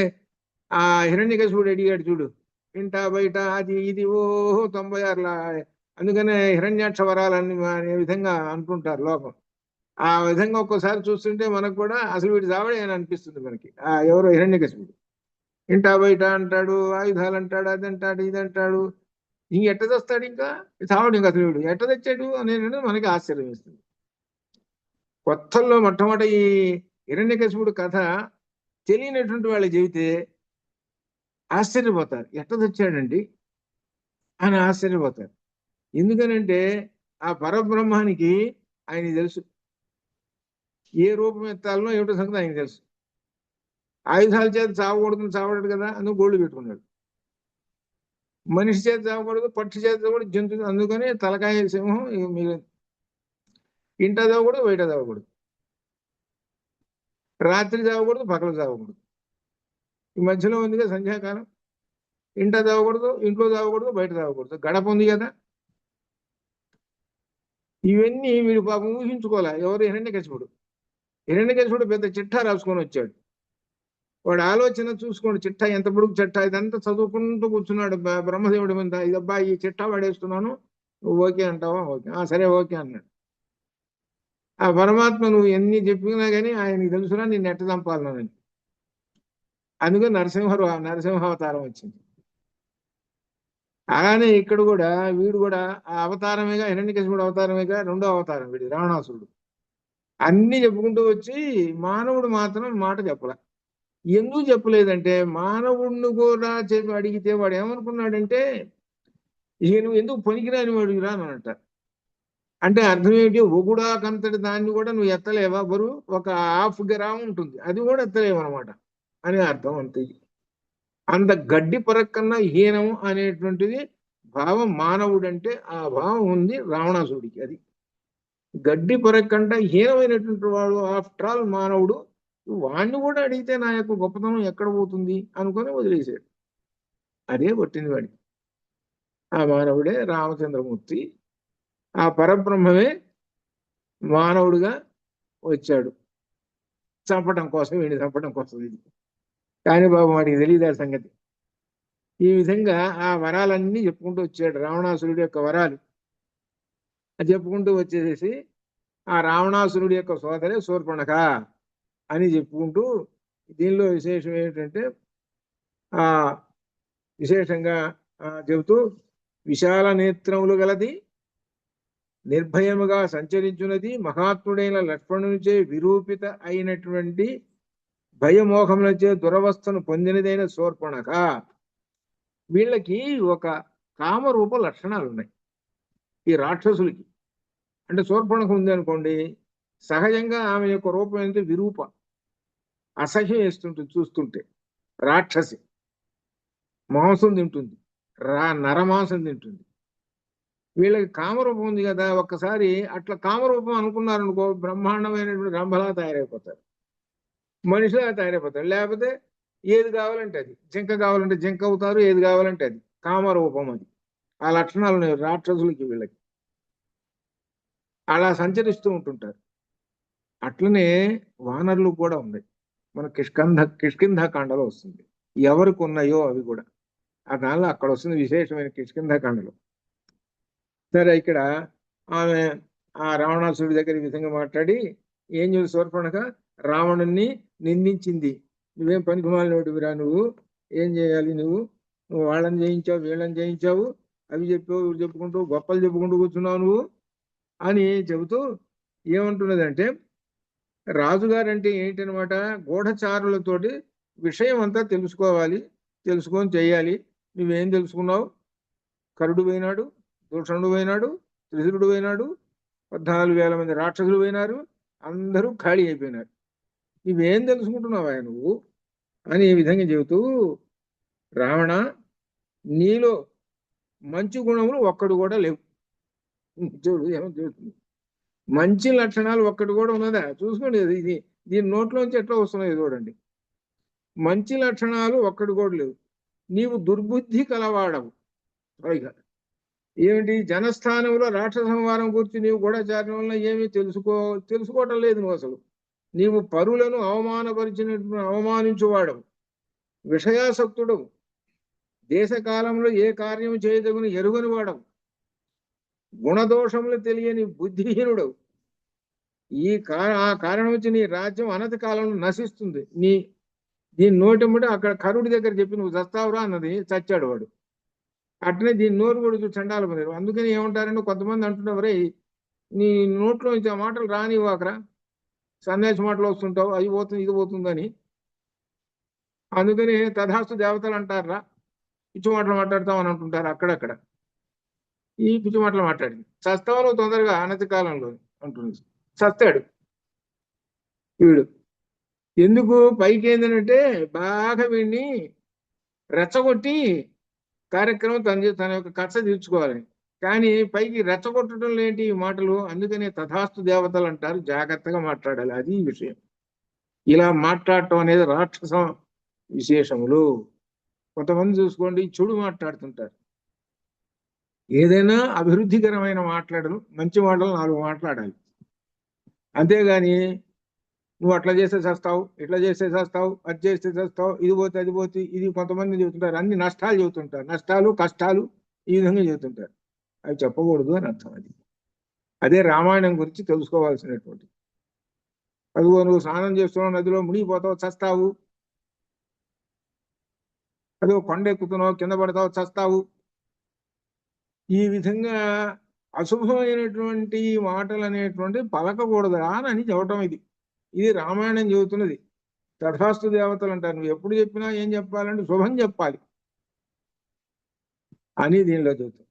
ఆ హిరణ్యకశిపుడు అడిగాడు చూడు, ఇంట బయట అది ఇది 96 అందుకనే హిరణ్యాక్ష వరాలన్నీ అనే విధంగా అంటుంటారు లోకం. ఆ విధంగా ఒక్కోసారి చూస్తుంటే మనకు కూడా అసలు వీటి చావడే అని అనిపిస్తుంది మనకి. ఎవరో హిరణ్యకశిపుడు ఇంట బయట అంటాడు, ఆయుధాలు అంటాడు, అది అంటాడు, ఇది అంటాడు. ఎట్ట తెస్తాడు? ఇంకా చావడు. ఇంకా అసలు వీడు ఎట్ట తెచ్చాడు అనేది మనకి ఆశ్చర్యం వేస్తుంది. కొత్తల్లో మొట్టమొదటి ఈ హిరణ్యకశిపుడు కథ తెలియనటువంటి వాళ్ళు చెబితే ఆశ్చర్యపోతారు. ఎట్ట తెచ్చాడండి అని ఆశ్చర్యపోతారు. ఎందుకనంటే ఆ పరబ్రహ్మానికి ఆయన తెలుసు ఏ రూపం ఎత్తాలనో ఏమిటో సంగతి ఆయన తెలుసు. ఆయుధాల చేత చావకూడదు, చావడాడు కదా, అందుకు గోళ్ళు పెట్టుకున్నాడు. మనిషి చేత చావకూడదు, పక్షి చేత కూడా జంతువు, అందుకని తలకాయ సింహం మిగిలింది. ఇంట చావకూడదు, బయట చావకూడదు, రాత్రి చావకూడదు, పగలు చావకూడదు. ఈ మధ్యలో ఉందిగా సంధ్యాకాలం. ఇంట చావకూడదు, ఇంట్లో చావకూడదు, బయట చావకూడదు. గడప ఉంది కదా. ఇవన్నీ వీడు పాపం ఊహించుకోలే. ఎవరు? హిరణ్యకశిపుడు. హిరణ్యకశిపుడు పెద్ద చిట్టా రాసుకొని వచ్చాడు. వాడు ఆలోచన చూసుకోండి. చిట్టా ఎంత పొడుగు చిట్టా, ఇదంతా చదువుకుంటూ కూర్చున్నాడు బ్రహ్మదేవుడి మీద. ఇదబ్బా ఈ చిట్టా వాడేస్తున్నాను, నువ్వు ఓకే అంటావా? ఓకే, సరే ఓకే అన్నాడు. ఆ పరమాత్మ నువ్వు ఎన్ని చెప్పినా కానీ ఆయనకి తెలుసురా నిన్ను ఎట్ట చంపాలని. అందుకని నరసింహావతారం వచ్చింది. అలానే ఇక్కడ కూడా వీడు కూడా ఆ అవతారమేగా, హిరణ్యకశిపుడు అవతారమేగా, రెండో అవతారం వీడి రావణాసురుడు. అన్ని చెప్పుకుంటూ వచ్చి మానవుడు మాత్రం మాట చెప్పలే. ఎందుకు చెప్పలేదంటే మానవుడిని కూడా చెప్పి అడిగితే వాడు ఏమనుకున్నాడంటే ఇక నువ్వు ఎందుకు పనికిరాని వాడికి రానంట. అంటే అర్థం ఏంటి? ఒగుడాకంతటి దాన్ని కూడా నువ్వు ఎత్తలేవా? బరువు ఒక హాఫ్ గ్రామ్ ఉంటుంది, అది కూడా ఎత్తలేవు అనమాట అని అర్థం. అంతే. అంత గడ్డి పరక్కన్నా హీనం అనేటువంటిది భావం మానవుడంటే ఆ భావం ఉంది రావణాసుడికి. అది గడ్డి పరక్కంట హీనమైనటువంటి వాడు, ఆఫ్టర్ ఆల్ మానవుడు. వాణ్ణి కూడా అడిగితే నా యొక్క గొప్పతనం ఎక్కడ పోతుంది అనుకొని వదిలేశాడు. అదే పట్టింది వాడికి. ఆ మానవుడే రామచంద్రమూర్తి, ఆ పరబ్రహ్మమే మానవుడిగా వచ్చాడు చంపడం కోసం, వీడిని చంపడం కోసం. ఇది కానీ బాబు వాడికి తెలియదు ఆ సంగతి. ఈ విధంగా ఆ వరాలన్నీ చెప్పుకుంటూ వచ్చాడు, రావణాసురుడి యొక్క వరాలు అది చెప్పుకుంటూ వచ్చేసేసి ఆ రావణాసురుడి యొక్క సోదరే శూర్పణఖ అని చెప్పుకుంటూ, దీనిలో విశేషం ఏమిటంటే ఆ విశేషంగా చెబుతూ, విశాల నేత్రములు గలది, నిర్భయముగా సంచరించున్నది, మహాత్ముడైన లక్ష్మణునిచే విరూపిత అయినటువంటి భయమోహములచే దురవస్థను పొందినదైన శూర్పణఖ. వీళ్ళకి ఒక కామరూప లక్షణాలు ఉన్నాయి ఈ రాక్షసులకి. అంటే శూర్పణఖ ఉంది అనుకోండి, సహజంగా ఆమె యొక్క రూపం ఏంటంటే విరూప, అసహ్యం వేస్తుంటుంది చూస్తుంటే. రాక్షసి మాంసం తింటుంది, నరమాంసం తింటుంది. వీళ్ళకి కామరూపం ఉంది కదా, ఒక్కసారి అట్లా కామరూపం అనుకున్నారనుకో, బ్రహ్మాండమైనటువంటి రంభలా తయారైపోతారు, మనిషిలా తయారైపోతారు. లేకపోతే ఏది కావాలంటే అది, జింక కావాలంటే జింక అవుతారు, ఏది కావాలంటే అది. కామరూపం అది. ఆ లక్షణాలు ఉన్నాయి రాక్షసులకి, వీళ్ళకి. అలా సంచరిస్తూ ఉంటుంటారు. అట్లనే వానరులు కూడా ఉన్నాయి. మన కిష్కింధకాండలో వస్తుంది ఎవరికి ఉన్నాయో అవి కూడా. ఆ దానిలో అక్కడ వస్తుంది విశేషమైన కిష్కింధకాండలో. సరే, ఇక్కడ ఆమె ఆ రావణాసురుడి దగ్గర ఈ విధంగా మాట్లాడి ఏం చేసి శూర్పణఖ రావణుణ్ణి నిందించింది. నువ్వేం పనికిమాలినోడివిరా, నువ్వు ఏం చేయాలి, నువ్వు వాళ్ళని జయించావు, వీళ్ళని జయించావు, అవి చెప్పావు, ఇవి చెప్పుకుంటూ గొప్పలు చెప్పుకుంటూ కూర్చున్నావు నువ్వు అని చెబుతూ ఏమంటున్నదంటే, రాజుగారంటే ఏంటనమాట, గూఢచారులతోటి విషయం అంతా తెలుసుకోవాలి, తెలుసుకొని చెయ్యాలి. నువ్వేం తెలుసుకున్నావు? కరుడు పోయినాడు, దూషణుడు పోయినాడు, త్రిశురుడు పోయినాడు, 14,000 మంది రాక్షసులు పోయినారు, అందరూ ఖాళీ అయిపోయినారు. నువ్వేం తెలుసుకుంటున్నావా నువ్వు అని ఈ విధంగా చెబుతూ, రావణ నీలో మంచి గుణములు ఒక్కడు కూడా లేవు. చూడు ఏమో చెబుతుంది, మంచి లక్షణాలు ఒక్కటి కూడా ఉన్నదా చూసుకోండి. ఇది దీని నోట్లోంచి ఎట్లా వస్తున్నాయి చూడండి. మంచి లక్షణాలు ఒక్కటి కూడా లేవు. నీవు దుర్బుద్ధి కలవాడవు. పైగా ఏమిటి, జనస్థానంలో రాక్షస సంహారం గురించి నీవు గూఢచారణ వల్ల ఏమీ తెలుసుకోవటం లేదు నువ్వు అసలు. నీవు పరులను అవమానపరిచినట్టు అవమానించువాడవు, విషయాసక్తుడవు, దేశకాలంలో ఏ కార్యం చేయదగును ఎరుగని వాడవు, గుణదోషములు తెలియని బుద్ధిహీనుడవు. ఆ కారణం వచ్చి నీ రాజ్యం అనతి కాలంలో నశిస్తుంది. దీని నోటెంబడి అక్కడ కరుడి దగ్గర చెప్పి నువ్వు చస్తావురా అన్నది, చచ్చాడు వాడు. అట్లనే దీని నోరు కూడా చండాలు పడారు. అందుకని ఏమంటారంటే కొంతమంది అంటున్నవరే, నీ నోట్లో నుంచి ఆ మాటలు రానివ్వకరా, సన్యాసి మాటలు వస్తుంటావు, అది పోతుంది ఇది పోతుందని. అందుకని తథాస్తు దేవతలు అంటారా, పిచ్చి మాటలు మాట్లాడతావు అని అంటుంటారు అక్కడక్కడ. ఈ పిచ్చి మాటలు మాట్లాడింది చస్తావు నువ్వు తొందరగా అనతి కాలంలో అంటుంది. చస్తాడు వీడు. ఎందుకు పైకి ఏంటంటే బాగా వీడిని రెచ్చగొట్టి కార్యక్రమం తన యొక్క కచ్చ తీర్చుకోవాలని. కానీ పైకి రెచ్చగొట్టడం లేంటి ఈ మాటలు. అందుకనే తథాస్తు దేవతలు అంటారు, జాగ్రత్తగా మాట్లాడాలి, అది విషయం. ఇలా మాట్లాడటం అనేది రాక్షస విశేషములు. కొంతమంది చూసుకోండి చెడు మాట్లాడుతుంటారు. ఏదైనా అభివృద్ధికరమైన మాట్లాడలు, మంచి మాటలు 4 మాట్లాడాలి. అంతేగాని నువ్వు అట్లా చేస్తే చేస్తావు, ఇట్లా చేస్తే చేస్తావు, అది చేస్తే చేస్తావు, ఇది పోతే అది పోతే, ఇది కొంతమంది చెబుతుంటారు. అన్ని నష్టాలు చెబుతుంటారు, నష్టాలు కష్టాలు ఈ విధంగా చెబుతుంటారు. అవి చెప్పకూడదు అని అర్థం. అదే రామాయణం గురించి తెలుసుకోవాల్సినటువంటి. అదిగో నువ్వు స్నానం చేస్తున్నావు, నదిలో మునిగిపోతావు, చస్తావు. అదిగో కొండ ఎక్కుతున్నావు, కింద పడతావు, చస్తావు. ఈ విధంగా అశుభమైనటువంటి మాటలు అనేటువంటి పలకకూడదురా అని చెప్పటం. ఇది రామాయణం చెబుతున్నది. తథాస్తు దేవతలు అంటారు. నువ్వు ఎప్పుడు చెప్పినా ఏం చెప్పాలంటే శుభం చెప్పాలి అని దీనిలో చెబుతుంది.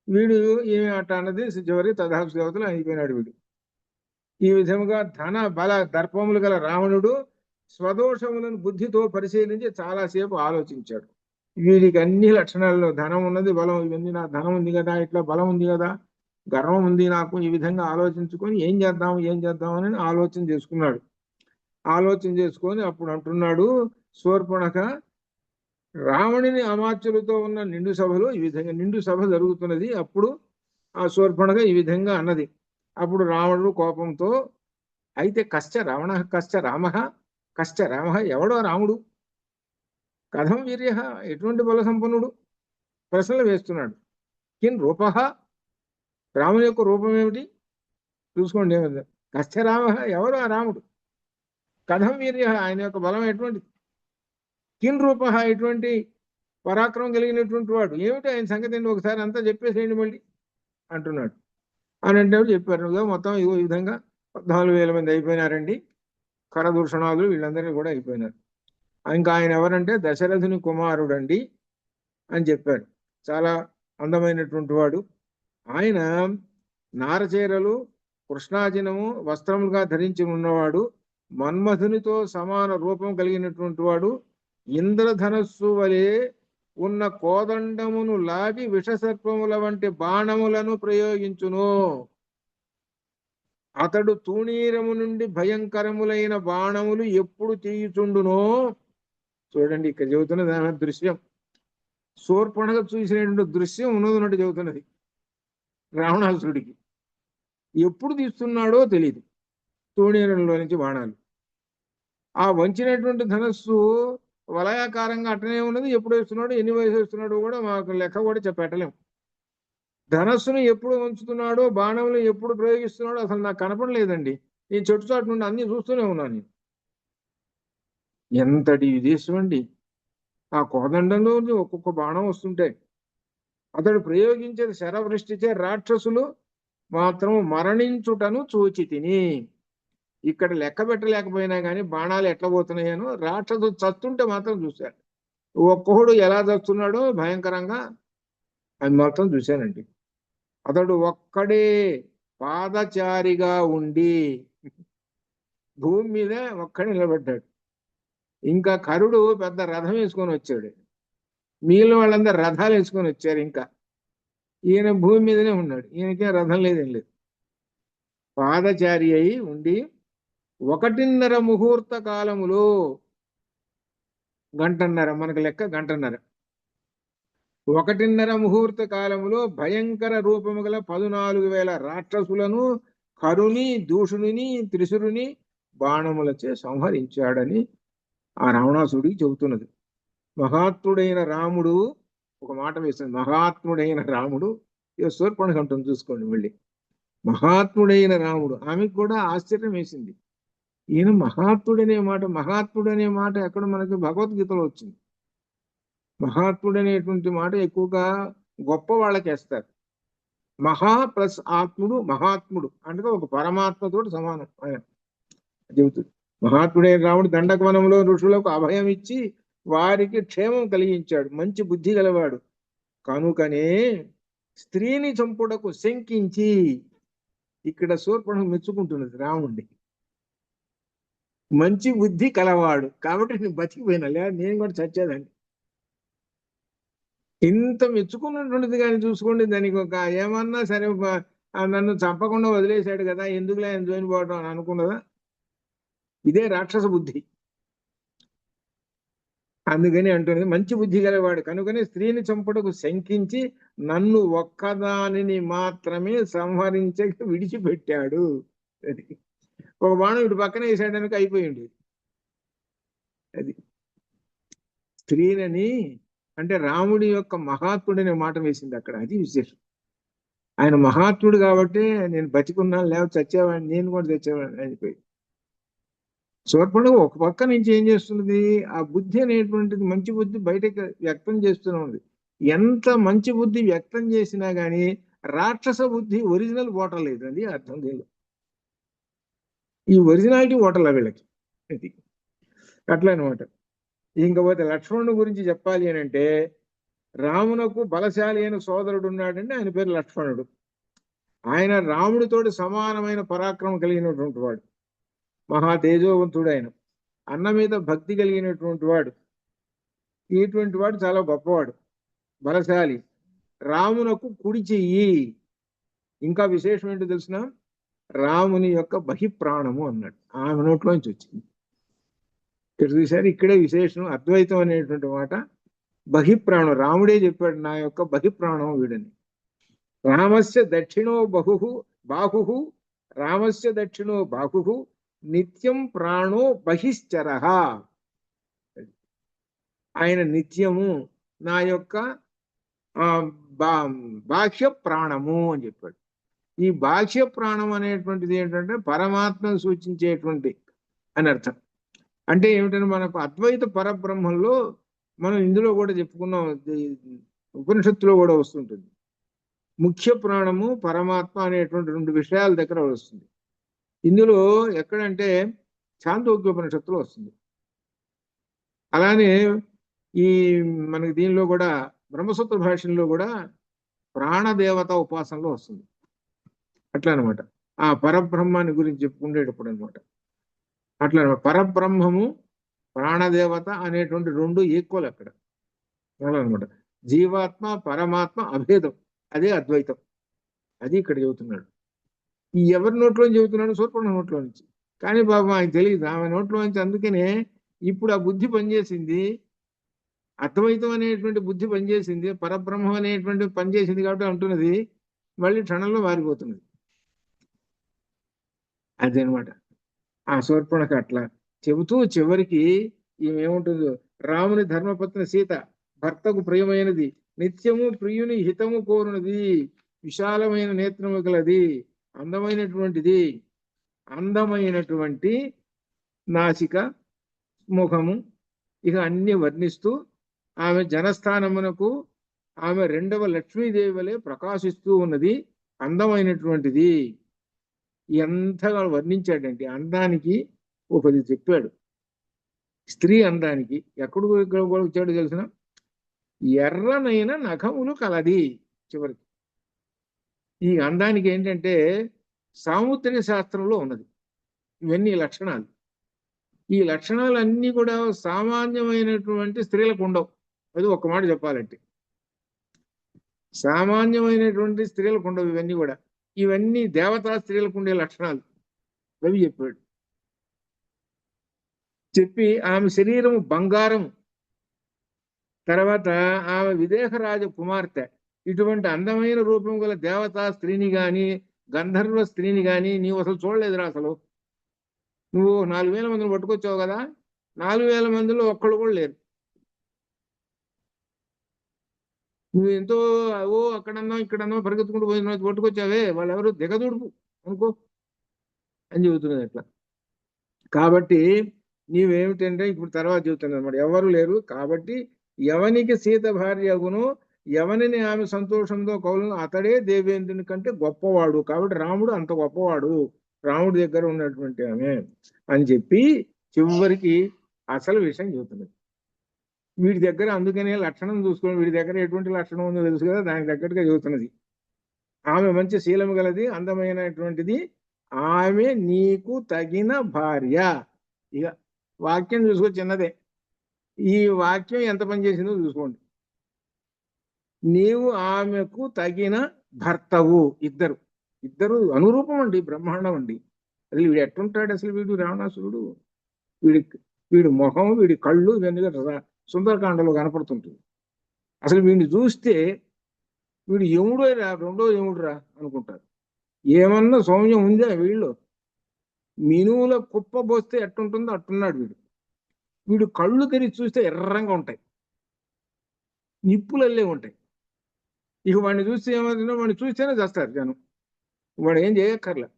వీడు ఏమి అట్ట అన్నది చివరి తథాస్తు దేవతలు అయిపోయినాడు వీడు. ఈ విధముగా ధన బల దర్పములు గల రావణుడు స్వదోషములను బుద్ధితో పరిశీలించి చాలాసేపు ఆలోచించాడు. వీడికి అన్ని లక్షణాల్లో ధనం ఉన్నది, బలం ఇవన్నీ, నా ధనం ఉంది కదా, ఇట్లా బలం ఉంది కదా, గర్వం ఉంది నాకు, ఈ విధంగా ఆలోచించుకొని ఏం చేద్దాం అని ఆలోచన చేసుకున్నాడు. ఆలోచన చేసుకొని అప్పుడు అంటున్నాడు శూర్పణఖ, రావణుని అమాత్యులతో ఉన్న నిండు సభలో ఈ విధంగా నిండు సభ జరుగుతున్నది. అప్పుడు ఆ శూర్పణఖ ఈ విధంగా అన్నది. అప్పుడు రావణుడు కోపంతో, అయితే కశ్చ రావణ కశ్చ రామ కశ్చ రామ, ఎవడో రాముడు, కథం వీర్య, ఎటువంటి బల సంపన్నుడు, ప్రశ్నలు వేస్తున్నాడు. కిన్ రూప, రాముని యొక్క రూపం ఏమిటి చూసుకోండి. ఏమిటి కశ్చ రామ, ఎవరు ఆ రాముడు, కథం వీర్య, ఆయన యొక్క బలం ఎటువంటిది, కిన్ రూప, ఎటువంటి పరాక్రమం కలిగినటువంటి వాడు, ఏమిటి ఆయన సంగతి, ఒకసారి అంతా చెప్పేసేయండి మళ్ళీ అంటున్నాడు. అని అంటే చెప్పారు. మొత్తం ఈ విధంగా 14,000 మంది అయిపోయినారండి. కరదూషణాలు వీళ్ళందరినీ కూడా అయిపోయినారు. ఇంకా ఆయన ఎవరంటే దశరథుని కుమారుడండి అని చెప్పాడు. చాలా అందమైనటువంటి వాడు. ఆయన నారచీరలు కృష్ణాజినము వస్త్రములుగా ధరించి ఉన్నవాడు, మన్మధునితో సమాన రూపం కలిగినటువంటి వాడు, ఇంద్రధనస్సు వలె ఉన్న కోదండమును లాగి విషసర్పముల వంటి బాణములను ప్రయోగించును. అతడు తూణీరము నుండి భయంకరములైన బాణములు ఎప్పుడు తీయుచుండునో. చూడండి ఇక్కడ చెబుతున్నది ఆమె దృశ్యం. శూర్పణఖ చూసినటువంటి దృశ్యం ఉన్నది చెబుతున్నది రావణాసురుడికి. ఎప్పుడు తీస్తున్నాడో తెలియదు తూణీరంలో నుంచి బాణాలు. ఆ వంచినటువంటి ధనస్సు వలయాకారంగా అట్టనే ఉన్నది. ఎప్పుడు వేస్తున్నాడు, ఎన్ని వయసు వేస్తున్నాడో కూడా మాకు లెక్క కూడా పెట్టలేము. ధనస్సును ఎప్పుడు వంచుతున్నాడో, బాణములు ఎప్పుడు ప్రయోగిస్తున్నాడో అసలు నాకు కనపడలేదండి. నేను చెట్టు చాటు నుండి అన్ని చూస్తూనే ఉన్నాను. ఎంతటి విదేశం అండి. ఆ కోదండంలో ఒక్కొక్క బాణం వస్తుంటే అతడు ప్రయోగించేది శరవృష్టిచే రాక్షసులు మాత్రం మరణించుటను చూచి తిని. ఇక్కడ లెక్క పెట్టలేకపోయినా కానీ బాణాలు ఎట్లా పోతున్నాయనో రాక్షసులు చస్తుంటే మాత్రం చూశాను. ఒక్కొక్కడు ఎలా చస్తున్నాడో భయంకరంగా అది మాత్రం చూశానండి. అతడు ఒక్కడే పాదచారిగా ఉండి భూమి మీద ఒక్కడే నిలబడ్డాడు. ఇంకా కరుడు పెద్ద రథం వేసుకొని వచ్చాడు. మిగిలిన వాళ్ళందరూ రథాలు వేసుకొని వచ్చారు. ఇంకా ఈయన భూమి మీదనే ఉన్నాడు. ఈయనకే రథం లేదేం లేదు. పాదచారి అయి ఉండి 1.5 ముహూర్త కాలములో, గంటన్నర మనకు లెక్క, గంటన్నర, 1.5 ముహూర్త కాలములో భయంకర రూపము గల 14,000 రాక్షసులను కరుని, దూషుని, త్రిశురుని బాణములచే సంహరించాడని ఆ రావణాసుడికి చెబుతున్నది. మహాత్ముడైన రాముడు ఒక మాట వేస్తుంది. మహాత్ముడైన రాముడు, శూర్పణఖ అంటుంది చూసుకోండి మళ్ళీ. మహాత్ముడైన రాముడు, ఆమెకు కూడా ఆశ్చర్యం వేసింది. ఈయన మహాత్ముడు అనే మాట ఎక్కడ మనకి భగవద్గీతలో వచ్చింది. మహాత్ముడు అనేటువంటి మాట ఎక్కువగా గొప్ప వాళ్ళకి వేస్తారు. మహా ప్లస్ ఆత్ముడు, మహాత్ముడు అంటే ఒక పరమాత్మతో సమానం ఆయన చెబుతుంది. మహాత్ముడైన రాముడు దండకవనంలో ఋషులకు అభయం ఇచ్చి వారికి క్షేమం కలిగించాడు. మంచి బుద్ధి గలవాడు కనుకనే స్త్రీని చంపుటకు శంకించి, ఇక్కడ శూర్పణఖ మెచ్చుకుంటున్నది రాముడిని. మంచి బుద్ధి కలవాడు కాబట్టి నేను బతికిపోయినా, లేదా నేను కూడా చచ్చేదాన్ని. ఇంత మెచ్చుకున్నటువంటిది కానీ చూసుకోండి, దానికి ఒక ఏమన్నా సరే నన్ను చంపకుండా వదిలేశాడు కదా, ఎందుకులే ఆయన జోయిన్ పోవడం అని అనుకున్నదా. ఇదే రాక్షస బుద్ధి. అందుకని అంటున్నది మంచి బుద్ధి గలవాడు కనుకనే స్త్రీని చంపుటకు శంకించి నన్ను ఒక్కదానిని మాత్రమే సంహరించక విడిచిపెట్టాడు. ఒక బాణం ఇటు పక్కన వేసాడానికి అయిపోయింది. అది స్త్రీలని అంటే రాముడి యొక్క మహాత్ముడనే మాట వేసింది అక్కడ. అది విశేషం. ఆయన మహాత్ముడు కాబట్టి నేను బతికున్నాను, లేకపోతే చచ్చేవాడిని, నేను కూడా చచ్చేవాడిని అయిపోయి. శూర్పణఖ ఒక పక్క నుంచి ఏం చేస్తున్నది, ఆ బుద్ధి అనేటువంటిది మంచి బుద్ధి బయటకు వ్యక్తం చేస్తూనే ఉంది. ఎంత మంచి బుద్ధి వ్యక్తం చేసినా గానీ రాక్షస బుద్ధి ఒరిజినల్ ఓటలేదు. అది అర్థం లేదు. ఈ ఒరిజినాలిటీ ఓటర్ల వీళ్ళకి. అది అట్లా అనమాట. ఇంకపోతే లక్ష్మణుడి గురించి చెప్పాలి అని అంటే రామునకు బలశాలి అయిన సోదరుడు ఉన్నాడంటే ఆయన పేరు లక్ష్మణుడు. ఆయన రాముడితోటి సమానమైన పరాక్రమం కలిగినటువంటి వాడు, మహా తేజోవంతుడు. ఆయన అన్న మీద భక్తి కలిగినటువంటి వాడు. ఇటువంటి వాడు చాలా గొప్పవాడు, బలశాలి. రామునకు కుడి చెయ్యి. ఇంకా విశేషం ఏంటో తెలిసిన, రాముని యొక్క బహిప్రాణము అన్నాడు. ఆమె నోట్లోంచి వచ్చింది. ఇక్కడ చూసారు, ఇక్కడే విశేషం. అద్వైతం అనేటువంటి మాట బహిప్రాణం. రాముడే చెప్పాడు, నా యొక్క బహిప్రాణం వీడని. రామస్య దక్షిణో బాహు రామస్య దక్షిణో బాహు నిత్యం ప్రాణో బహిశ్చర. ఆయన నిత్యము నా యొక్క బాహ్య ప్రాణము అని చెప్పాడు. ఈ బాహ్య ప్రాణం అనేటువంటిది ఏంటంటే పరమాత్మను సూచించేటువంటి అని అర్థం. అంటే ఏమిటంటే మనకు అద్వైత పరబ్రహ్మంలో మనం ఇందులో కూడా చెప్పుకున్నాం, ఉపనిషత్తులో కూడా వస్తుంటుంది. ముఖ్య ప్రాణము పరమాత్మ అనేటువంటి రెండు విషయాల దగ్గర వస్తుంది. ఇందులో ఎక్కడంటే ఛాందోగ్యోపనిషత్తులో వస్తుంది. అలానే ఈ మనకి దీనిలో కూడా బ్రహ్మసూత్ర భాషల్లో కూడా ప్రాణదేవత ఉపాసనలో వస్తుంది. అట్లా అనమాట, ఆ పరబ్రహ్మాన్ని గురించి చెప్పుకునేటప్పుడు అనమాట. అట్లా పరబ్రహ్మము ప్రాణదేవత అనేటువంటి రెండు ఈక్వల్ అక్కడ అనమాట. జీవాత్మ పరమాత్మ అభేదం, అదే అద్వైతం. అది ఇక్కడ చెబుతున్నాడు. ఈ ఎవరి నోట్లో చెబుతున్నాడు? సూర్పణ నోట్లో నుంచి. కానీ బాబు ఆయన తెలియదు, ఆమె నోట్లో నుంచి. అందుకనే ఇప్పుడు ఆ బుద్ధి పనిచేసింది, అద్వైతం అనేటువంటి బుద్ధి పనిచేసింది, పరబ్రహ్మం అనేటువంటి పనిచేసింది కాబట్టి అంటున్నది, మళ్ళీ క్షణంలో మారిపోతున్నది. అదనమాట ఆ శూర్పణఖ. అట్లా చెబుతూ చివరికి ఏముంటుందో, రాముని ధర్మపత్ని సీత భర్తకు ప్రియమైనది, నిత్యము ప్రియుని హితము కోరునది, విశాలమైన నేత్రము గలది, అందమైనటువంటిది, అందమైనటువంటి నాసిక ముఖము, ఇక అన్ని వర్ణిస్తూ ఆమె జనస్థానమునకు ఆమె రెండవ లక్ష్మీదేవి వలె ప్రకాశిస్తూ ఉన్నది, అందమైనటువంటిది. ఎంతగా వర్ణించాడంటే అందానికి ఒకటి చెప్పాడు. స్త్రీ అందానికి ఎక్కడికి వచ్చాడు తెలిసిన, ఎర్రనైన నఖములు కలది. చివరికి ఈ అందానికి ఏంటంటే సాముద్రిక శాస్త్రంలో ఉన్నది ఇవన్నీ లక్షణాలు. ఈ లక్షణాలన్నీ కూడా సామాన్యమైనటువంటి స్త్రీలకు ఉండవు. అది ఒక మాట చెప్పాలంటే, సామాన్యమైనటువంటి స్త్రీలకు ఉండవు ఇవన్నీ కూడా. ఇవన్నీ దేవతా స్త్రీలకు ఉండే లక్షణాలు రవి చెప్పాడు. చెప్పి ఆమె శరీరము బంగారం, తర్వాత ఆమె విదేహరాజ కుమార్తె. ఇటువంటి అందమైన రూపం గల దేవతా స్త్రీని గాని గంధర్వ స్త్రీని గాని నీవు అసలు చూడలేదురా. అసలు నువ్వు 4000 మందిని పట్టుకొచ్చావు కదా, 4000 మందిలో ఒక్కళ్ళు కూడా లేరు. నువ్వు ఎంతో అక్కడన్నా ఇక్కడన్నా పరిగెత్తుకుంటూ పోయిన పట్టుకొచ్చావే, వాళ్ళు ఎవరు దిగదుడుపు అనుకో అని చెబుతున్నది అట్లా. కాబట్టి నీవేమిటంటే ఇప్పుడు తర్వాత చెబుతున్నది అనమాట, ఎవరు లేరు. కాబట్టి ఎవనికి సీత భార్య అగునో, ఎవరిని ఆమె సంతోషంతో కౌలు అతడే దేవేంద్రుని కంటే గొప్పవాడు. కాబట్టి రాముడు అంత గొప్పవాడు, రాముడి దగ్గర ఉన్నటువంటి ఆమె అని చెప్పి చివరికి అసలు విషయం చెబుతున్నది. వీడి దగ్గర అందుకనే లక్షణం చూసుకొని, వీడి దగ్గర ఎటువంటి లక్షణం ఉందో తెలుసు కదా, దానికి తగ్గట్టుగా చెబుతున్నది. ఆమె మంచి శీలం గలది, అందమైనటువంటిది, ఆమె నీకు తగిన భార్య. ఇక వాక్యం చూసుకో, చిన్నదే. ఈ వాక్యం ఎంత పనిచేసిందో చూసుకోండి. నీవు ఆమెకు తగిన భర్తవు. ఇద్దరు ఇద్దరు అనురూపం అండి, బ్రహ్మాండం అండి. అసలు వీడు ఎట్టుంటాడు అసలు, వీడు రావణాసురుడు. వీడి మొహం, వీడి కళ్ళు ఇవన్నీ సుందరకాండలో కనపడుతుంటుంది. అసలు వీడిని చూస్తే వీడు యముడే రా, రెండో యముడు రా అనుకుంటారు. ఏమన్నా సౌమ్యం ఉందా వీళ్ళు? మినువుల కుప్ప పోస్తే ఎట్టుంటుందో అట్టున్నాడు వీడు. వీడు కళ్ళు తెరిచి చూస్తే ఎర్రంగా ఉంటాయి, నిప్పులల్లే ఉంటాయి. ఇక వాడిని చూస్తే ఏమవుతుందో, వాడిని చూస్తేనే చేస్తారు జనం. వాడు ఏం చేయక్కర్లే.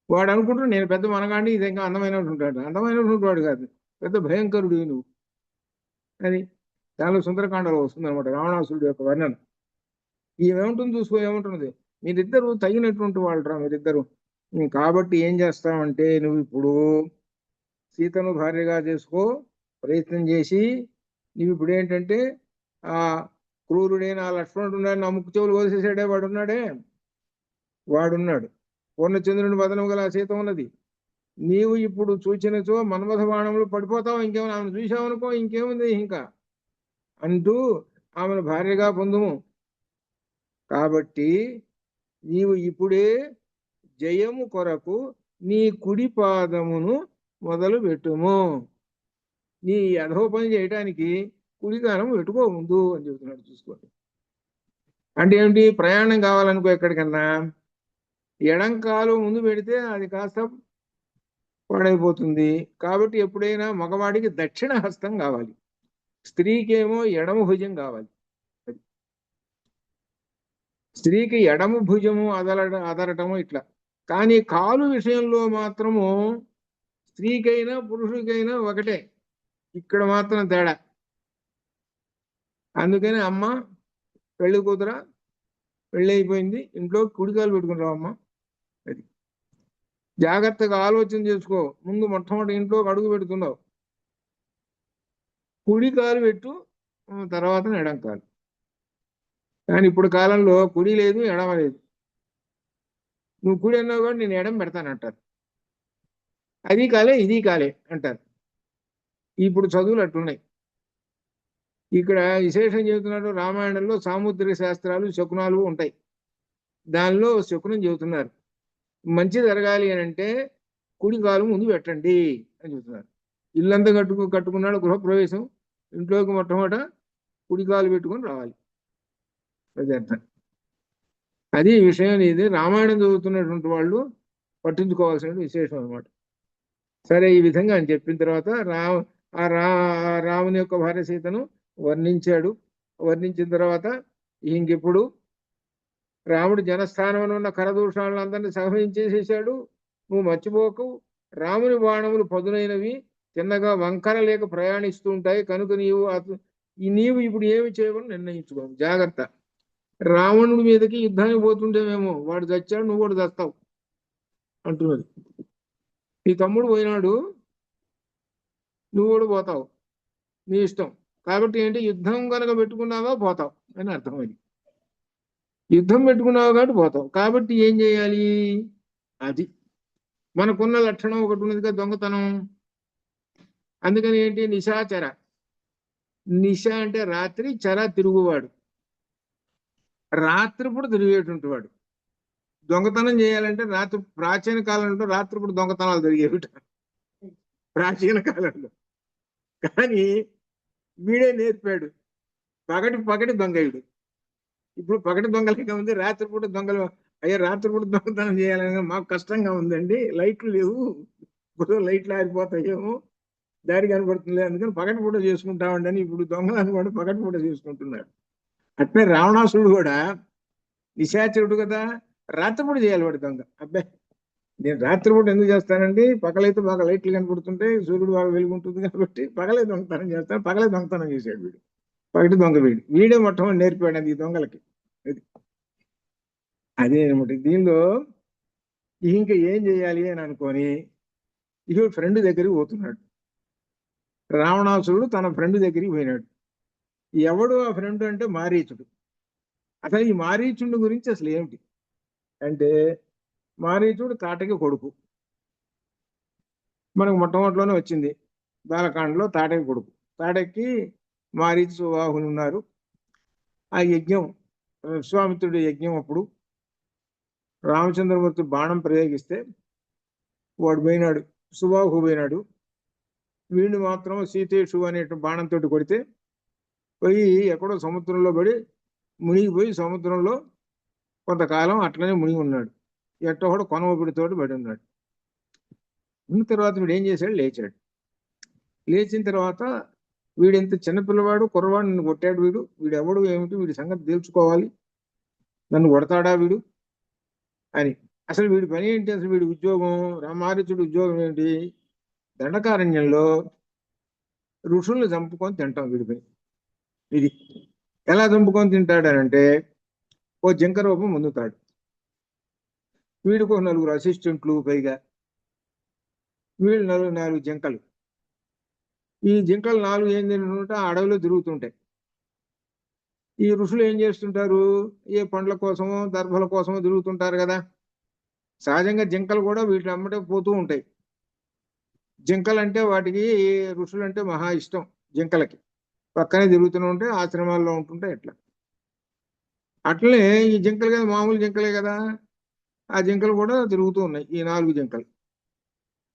వాడు అనుకుంటాడు నేను పెద్ద మనగాండి, ఇది ఇంకా అందమైనటువంటి అందమైనటువంటి వాడు కాదు, పెద్ద భయంకరుడు నువ్వు అని. దానిలో సుందరకాండలో వస్తుంది అనమాట రావణాసురుడు యొక్క వర్ణన. ఏముంటుంది చూసుకో, ఏముంటున్నది, మీరిద్దరు తగినటువంటి వాళ్ళరా మీరిద్దరు. కాబట్టి ఏం చేస్తామంటే, నువ్వు ఇప్పుడు సీతను భార్యగా చేసుకో ప్రయత్నం చేసి, నువ్వు ఇప్పుడు ఏంటంటే ఆ క్రూరుడైన ఆ లక్ష్మణుడు ఉన్నాడు, నా ముక్కు చెవులు కోసేసాడే వాడున్నాడు. పూర్ణచంద్రుని వదనం గల సీత ఉన్నది. నీవు ఇప్పుడు చూచినచో మన్మథ బాణంలో పడిపోతావు, ఇంకేమైనా ఆమెను చూసావనుకో ఇంకేముంది ఇంకా అంటూ ఆమెను భార్యగా పొందుము. కాబట్టి నీవు ఇప్పుడే జయము కొరకు నీ కుడి పాదమును మొదలు పెట్టుము. నీ అధో పని చేయడానికి కుడికాలం పెట్టుకో ముందు అని చెబుతున్నాడు. చూసుకోండి. అంటే ఏమిటి? ప్రయాణం కావాలనుకో ఎక్కడికన్నా, ఎడంకాలు ముందు పెడితే అది కాస్త పాడైపోతుంది. కాబట్టి ఎప్పుడైనా మగవాడికి దక్షిణ హస్తం కావాలి, స్త్రీకి ఏమో ఎడమ భుజం కావాలి. స్త్రీకి ఎడమ భుజము అదరటము ఇట్లా. కానీ కాలు విషయంలో మాత్రము స్త్రీకైనా పురుషుడికైనా ఒకటే, ఇక్కడ మాత్రం తేడా. అందుకని అమ్మ పెళ్లి కూతుర పెళ్ళి అయిపోయింది, ఇంట్లో కుడికాలు పెట్టుకుని రావమ్మా. అది జాగ్రత్తగా ఆలోచన చేసుకో. ముందు మొట్టమొదటి ఇంట్లో అడుగు పెడుతున్నావు, కుడి కాలు పెట్టు, తర్వాత ఎడం కాలు. కానీ ఇప్పుడు కాలంలో కుడి లేదు ఎడమ లేదు. నువ్వు కుడి అన్నావు కూడా నేను ఎడం పెడతానంటారు. అది కాలే ఇది కాలే అంటారు. ఇప్పుడు చదువులు అట్లున్నాయి. ఇక్కడ విశేషం చెబుతున్నాడు, రామాయణంలో సాముద్రిక శాస్త్రాలు శకునాలు ఉంటాయి. దానిలో శకునం చెబుతున్నారు, మంచి జరగాలి అని అంటే కుడి కాలు ముందు పెట్టండి అని చెబుతున్నారు. ఇల్లంతా కట్టుకున్నాడు, గృహప్రవేశం, ఇంట్లోకి మొట్టమొదట కుడి కాలు పెట్టుకొని రావాలి. అది అర్థం. అది విషయం. ఇది రామాయణం చదువుతున్నటువంటి వాళ్ళు పట్టించుకోవాల్సిన విశేషం అనమాట. సరే, ఈ విధంగా అని చెప్పిన తర్వాత రాముని యొక్క భార్య సీతను వర్ణించాడు. వర్ణించిన తర్వాత ఇంకెప్పుడు రాముడు జనస్థానంలో ఉన్న కరదూషణాలను అందరినీ సంహరించేసేసాడు. నువ్వు మర్చిపోకు, రాముని బాణములు పదునైనవి, చిన్నగా వంకర లేక ప్రయాణిస్తూ ఉంటాయి. కనుక నీవు ఇప్పుడు ఏమి చేయవని నిర్ణయించుకో, జాగ్రత్త. రావణుడి మీదకి యుద్ధానికి పోతుంటేమేమో వాడు చచ్చాడు, నువ్వు కూడా చస్తావు అంటున్నది. నీ తమ్ముడు పోయినాడు, నువ్వు కూడా పోతావు, నీ ఇష్టం. కాబట్టి ఏంటి, యుద్ధం కనుక పెట్టుకున్నావా పోతావు అని అర్థమైంది. యుద్ధం పెట్టుకున్నావు కాబట్టి పోతావు. కాబట్టి ఏం చేయాలి? అది మనకున్న లక్షణం ఒకటి ఉన్నదిగా, దొంగతనం. అందుకని ఏంటి, నిశాచర. నిశ అంటే రాత్రి, చర తిరుగువాడు, రాత్రిపూట తిరిగేటువంటి వాడు. దొంగతనం చేయాలంటే రాత్రి, ప్రాచీన కాలంలో రాత్రిపూట దొంగతనాలు జరిగేవి ప్రాచీన కాలంలో. కానీ వీడే నేర్పాడు పగటి దొంగయుడు. ఇప్పుడు పగటి దొంగలుగా ఉంది, రాత్రిపూట దొంగలు. అయ్యా రాత్రిపూట దొంగతనం చేయాలని మాకు కష్టంగా ఉందండి, లైట్లు లేవు, ఇప్పుడు లైట్లు ఆరిపోతాయేమో, దారి కనబడుతుంది, అందుకని పగటిపూట చేసుకుంటామండి అని ఇప్పుడు దొంగలు అనుకోండి పగటిపూట చేసుకుంటున్నాడు. అట్లే రావణాసురుడు కూడా నిశాచరుడు కదా, రాత్రిపూట చేయాలి వాడు దొంగ. అబ్బాయి నేను రాత్రిపూట ఎందుకు చేస్తానండి, పగలైతే బాగా లైట్లు కనపడుతుంటాయి, సూర్యుడు బాగా వెలుగుంటుంది కాబట్టి పగలే దొంగతనం చేస్తాను. పగలే దొంగతనం చేశాడు వీడు, పగటి దొంగ వీడే మొట్టమొదటి నేర్పాడు అది ఈ దొంగలకి. అదే అనమాట. దీనిలో ఇంకా ఏం చేయాలి అని అనుకొని ఇక ఫ్రెండ్ దగ్గరికి పోతున్నాడు. రావణాసురుడు తన ఫ్రెండ్ దగ్గరికి పోయినాడు. ఎవడు ఆ ఫ్రెండ్ అంటే మారీచుడు. అసలు ఈ మారీచుడి గురించి అసలు ఏమిటి అంటే, మారీచుడు తాటకి కొడుకు. మనకు మొట్టమొదటిలోనే వచ్చింది బాలకాండలో, తాటకి కొడుకు. తాటకి మారీచు సుబాహులు ఉన్నారు. ఆ యజ్ఞం, విశ్వామిత్రుడి యజ్ఞం అప్పుడు రామచంద్రమూర్తి బాణం ప్రయోగిస్తే వాడు పోయినాడు, సుబాహు పోయినాడు. వీడిని మాత్రం సీతేషు అనే బాణంతో కొడితే పోయి ఎక్కడో సముద్రంలో పడి మునిగిపోయి సముద్రంలో కొంతకాలం అట్లనే మునిగి ఉన్నాడు. ఎట్టో కూడా కొనవపిడితోటి పడి ఉన్నాడు. ఉన్న తర్వాత వీడు ఏం చేశాడు, లేచాడు. లేచిన తర్వాత వీడు ఎంత చిన్నపిల్లవాడు, కుర్రవాడు, నన్ను కొట్టాడు, వీడు ఎవడు ఏమిటి, వీడి సంగతి తెలుసుకోవాలి, నన్ను కొడతాడా వీడు అని. అసలు వీడి పని ఏంటి, అసలు వీడి ఉద్యోగం, రామారీచుడి ఉద్యోగం ఏంటి, దండకారణ్యంలో ఋషుల్ని చంపుకొని తింటాం వీడి పని. ఇది ఎలా చంపుకొని తింటాడనంటే, ఓ జింక రూపం పొందుతాడు. వీడికి ఒక 4 అసిస్టెంట్లు, పైగా వీళ్ళు 4 జింకలు. 4 ఈ జింకలు 4 ఏం తింటుంటే ఆ అడవిలో తిరుగుతుంటాయి. ఈ ఋషులు ఏం చేస్తుంటారు? ఏ పండ్ల కోసమో దర్భల కోసమో తిరుగుతుంటారు కదా. సహజంగా జింకలు కూడా వీటి అమ్మటే పోతూ ఉంటాయి. జింకలు అంటే వాటికి ఋషులు అంటే మహా ఇష్టం. జింకలకి పక్కనే తిరుగుతూనే ఉంటాయి, ఆశ్రమాల్లో ఉంటుంటాయి. ఎట్లా అట్లనే ఈ జింకలు కదా మామూలు జింకలే కదా, ఆ జింకలు కూడా తిరుగుతూ ఉన్నాయి. ఈ 4 జింకలు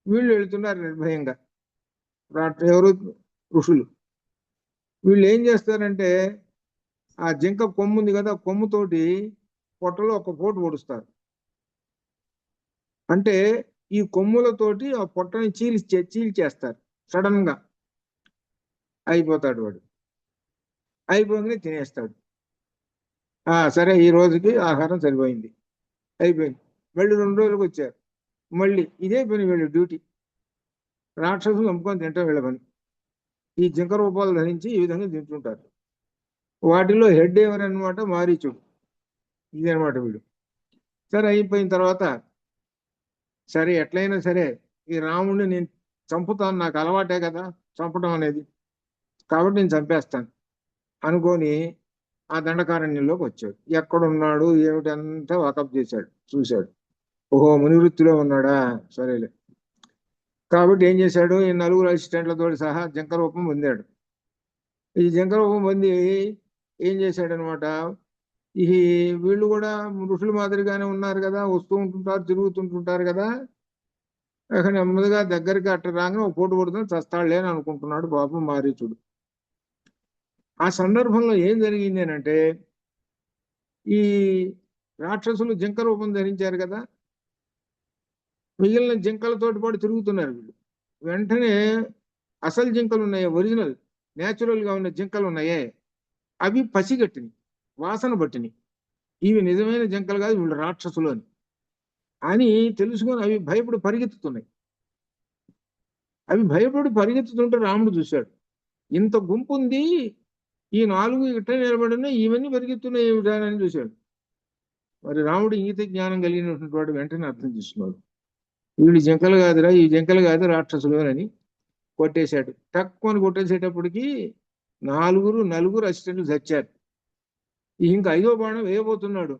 వీళ్ళు వెళ్తున్నారు నిర్భయంగా. ఎవరు? ఋషులు. వీళ్ళు ఏం చేస్తారంటే ఆ జింక కొమ్ము ఉంది కదా, కొమ్ముతోటి పొట్టలో ఒక పోటు పొడుస్తారు. అంటే ఈ కొమ్ములతోటి ఆ పొట్టని చీల్చేస్తారు. సడన్ గా అయిపోతాడు వాడు. అయిపోగానే తినేస్తాడు. సరే ఈ రోజుకి ఆహారం సరిపోయింది, అయిపోయింది. మళ్ళీ 2 రోజులకు వచ్చారు, మళ్ళీ ఇదే పని వీళ్ళు డ్యూటీ. రాక్షసులు నమ్ముకొని తింటాం వీళ్ళ పని. ఈ జింక రూపాలు ధరించి ఈ విధంగా తింటుంటారు. వాటిలో హెడ్ ఎవరన్నమాట? మారీచుడు. ఇదనమాట వీడు. సరే అయిపోయిన తర్వాత, సరే ఎట్లయినా సరే ఈ రాముడిని నేను చంపుతాను, నాకు అలవాటే కదా చంపడం అనేది, కాబట్టి నేను చంపేస్తాను అనుకొని ఆ దండకారణ్యంలోకి వచ్చాడు. ఎక్కడున్నాడు ఏమిటి అంతా వాకప్ చేశాడు, చూశాడు. ఓహో మునివృత్తిలో ఉన్నాడా, సరేలే. కాబట్టి ఏం చేశాడు? ఈ 4 అసిస్టెంట్లతో సహా జింక రూపం పొందాడు. ఈ జింక రూపం పొంది ఏం చేశాడనమాట, ఈ వీళ్ళు కూడా ఋషుల మాదిరిగానే ఉన్నారు కదా, వస్తూ ఉంటుంటారు, తిరుగుతుంటుంటారు కదా. నెమ్మదిగా దగ్గరికి అట్ట రాగానే ఒక పోటు పడుతుంది, చస్తాడులే అని అనుకుంటున్నాడు పాపం మారీచుడు. ఆ సందర్భంలో ఏం జరిగింది అంటే, ఈ రాక్షసులు జింక రూపం ధరించారు కదా, మిగిలిన జింకలతోటి పాటు తిరుగుతున్నారు వీళ్ళు. వెంటనే అసలు జింకలు ఉన్నాయే, ఒరిజినల్ న్యాచురల్ గా ఉన్న జింకలు ఉన్నాయే, అవి పసిగట్టిని, వాసన పట్టిని, ఇవి నిజమైన జింకలు కాదు, వీళ్ళు రాక్షసులు అని తెలుసుకొని అవి భయపడి పరిగెత్తుతున్నాయి. అవి భయపడి పరిగెత్తుతుంటే రాముడు చూశాడు, ఇంత గుంపు ఉంది, ఈ 4 ఇట్ట నిలబడినా ఇవన్నీ పరిగెత్తున్నాయి ఏమిటా అని చూశాడు. మరి రాముడు ఇంగిత జ్ఞానం కలిగినటువంటి వాడు వెంటనే అర్థం చేసుకున్నాడు, వీళ్ళు జింకలు కాదురా, ఈ జింకలు కాదు రాక్షసులు అని కొట్టేశాడు. తక్కువ అని కొట్టేసేటప్పటికి నలుగురు అసిస్టెంట్లు చచ్చారు. ఇంకా 5వ బాణం వేయబోతున్నాడు.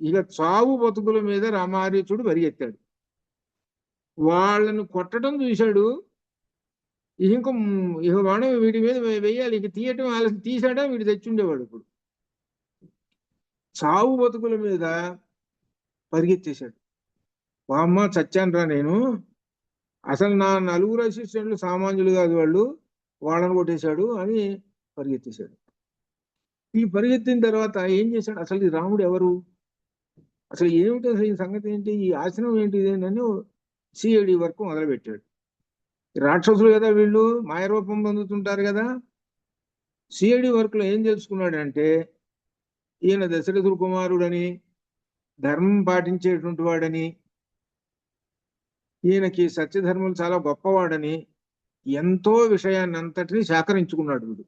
ఇక చావు బతుకుల మీద రామారీచుడు పరిగెత్తాడు. వాళ్ళను కొట్టడం చూశాడు. ఇంక ఇక బాణం వీడి మీద వేయాలి, ఇక తీయటం ఆలస్యం, తీసాడా వీడు తెచ్చుండేవాడు. ఇప్పుడు చావు బతుకుల మీద పరిగెత్తేశాడు. అమ్మ చచ్చానురా నేను, అసలు నా 4 అసిస్టెంట్లు సామాన్యులు కాదు, వాళ్ళని కొట్టేశాడు అని పరిగెత్తేశాడు. ఈ పరిగెత్తిన తర్వాత ఏం చేశాడు, అసలు ఈ రాముడు ఎవరు, అసలు ఏమిటి, అసలు ఈ సంగతి ఏంటి, ఈ ఆశ్రమం ఏంటి అని సిఐడి వరకు మొదలుపెట్టాడు. రాక్షసులు కదా వీళ్ళు, మాయరూపం పొందుతుంటారు కదా. సిఐడి వర్క్ లో ఏం తెలుసుకున్నాడంటే, ఈయన దశరథుడు కుమారుడని, ధర్మం పాటించేటువంటి వాడని, ఈయనకి సత్యధర్మలు చాలా గొప్పవాడని ఎంతో విషయాన్ని అంతటినీ సేకరించుకున్నాడు వీడు.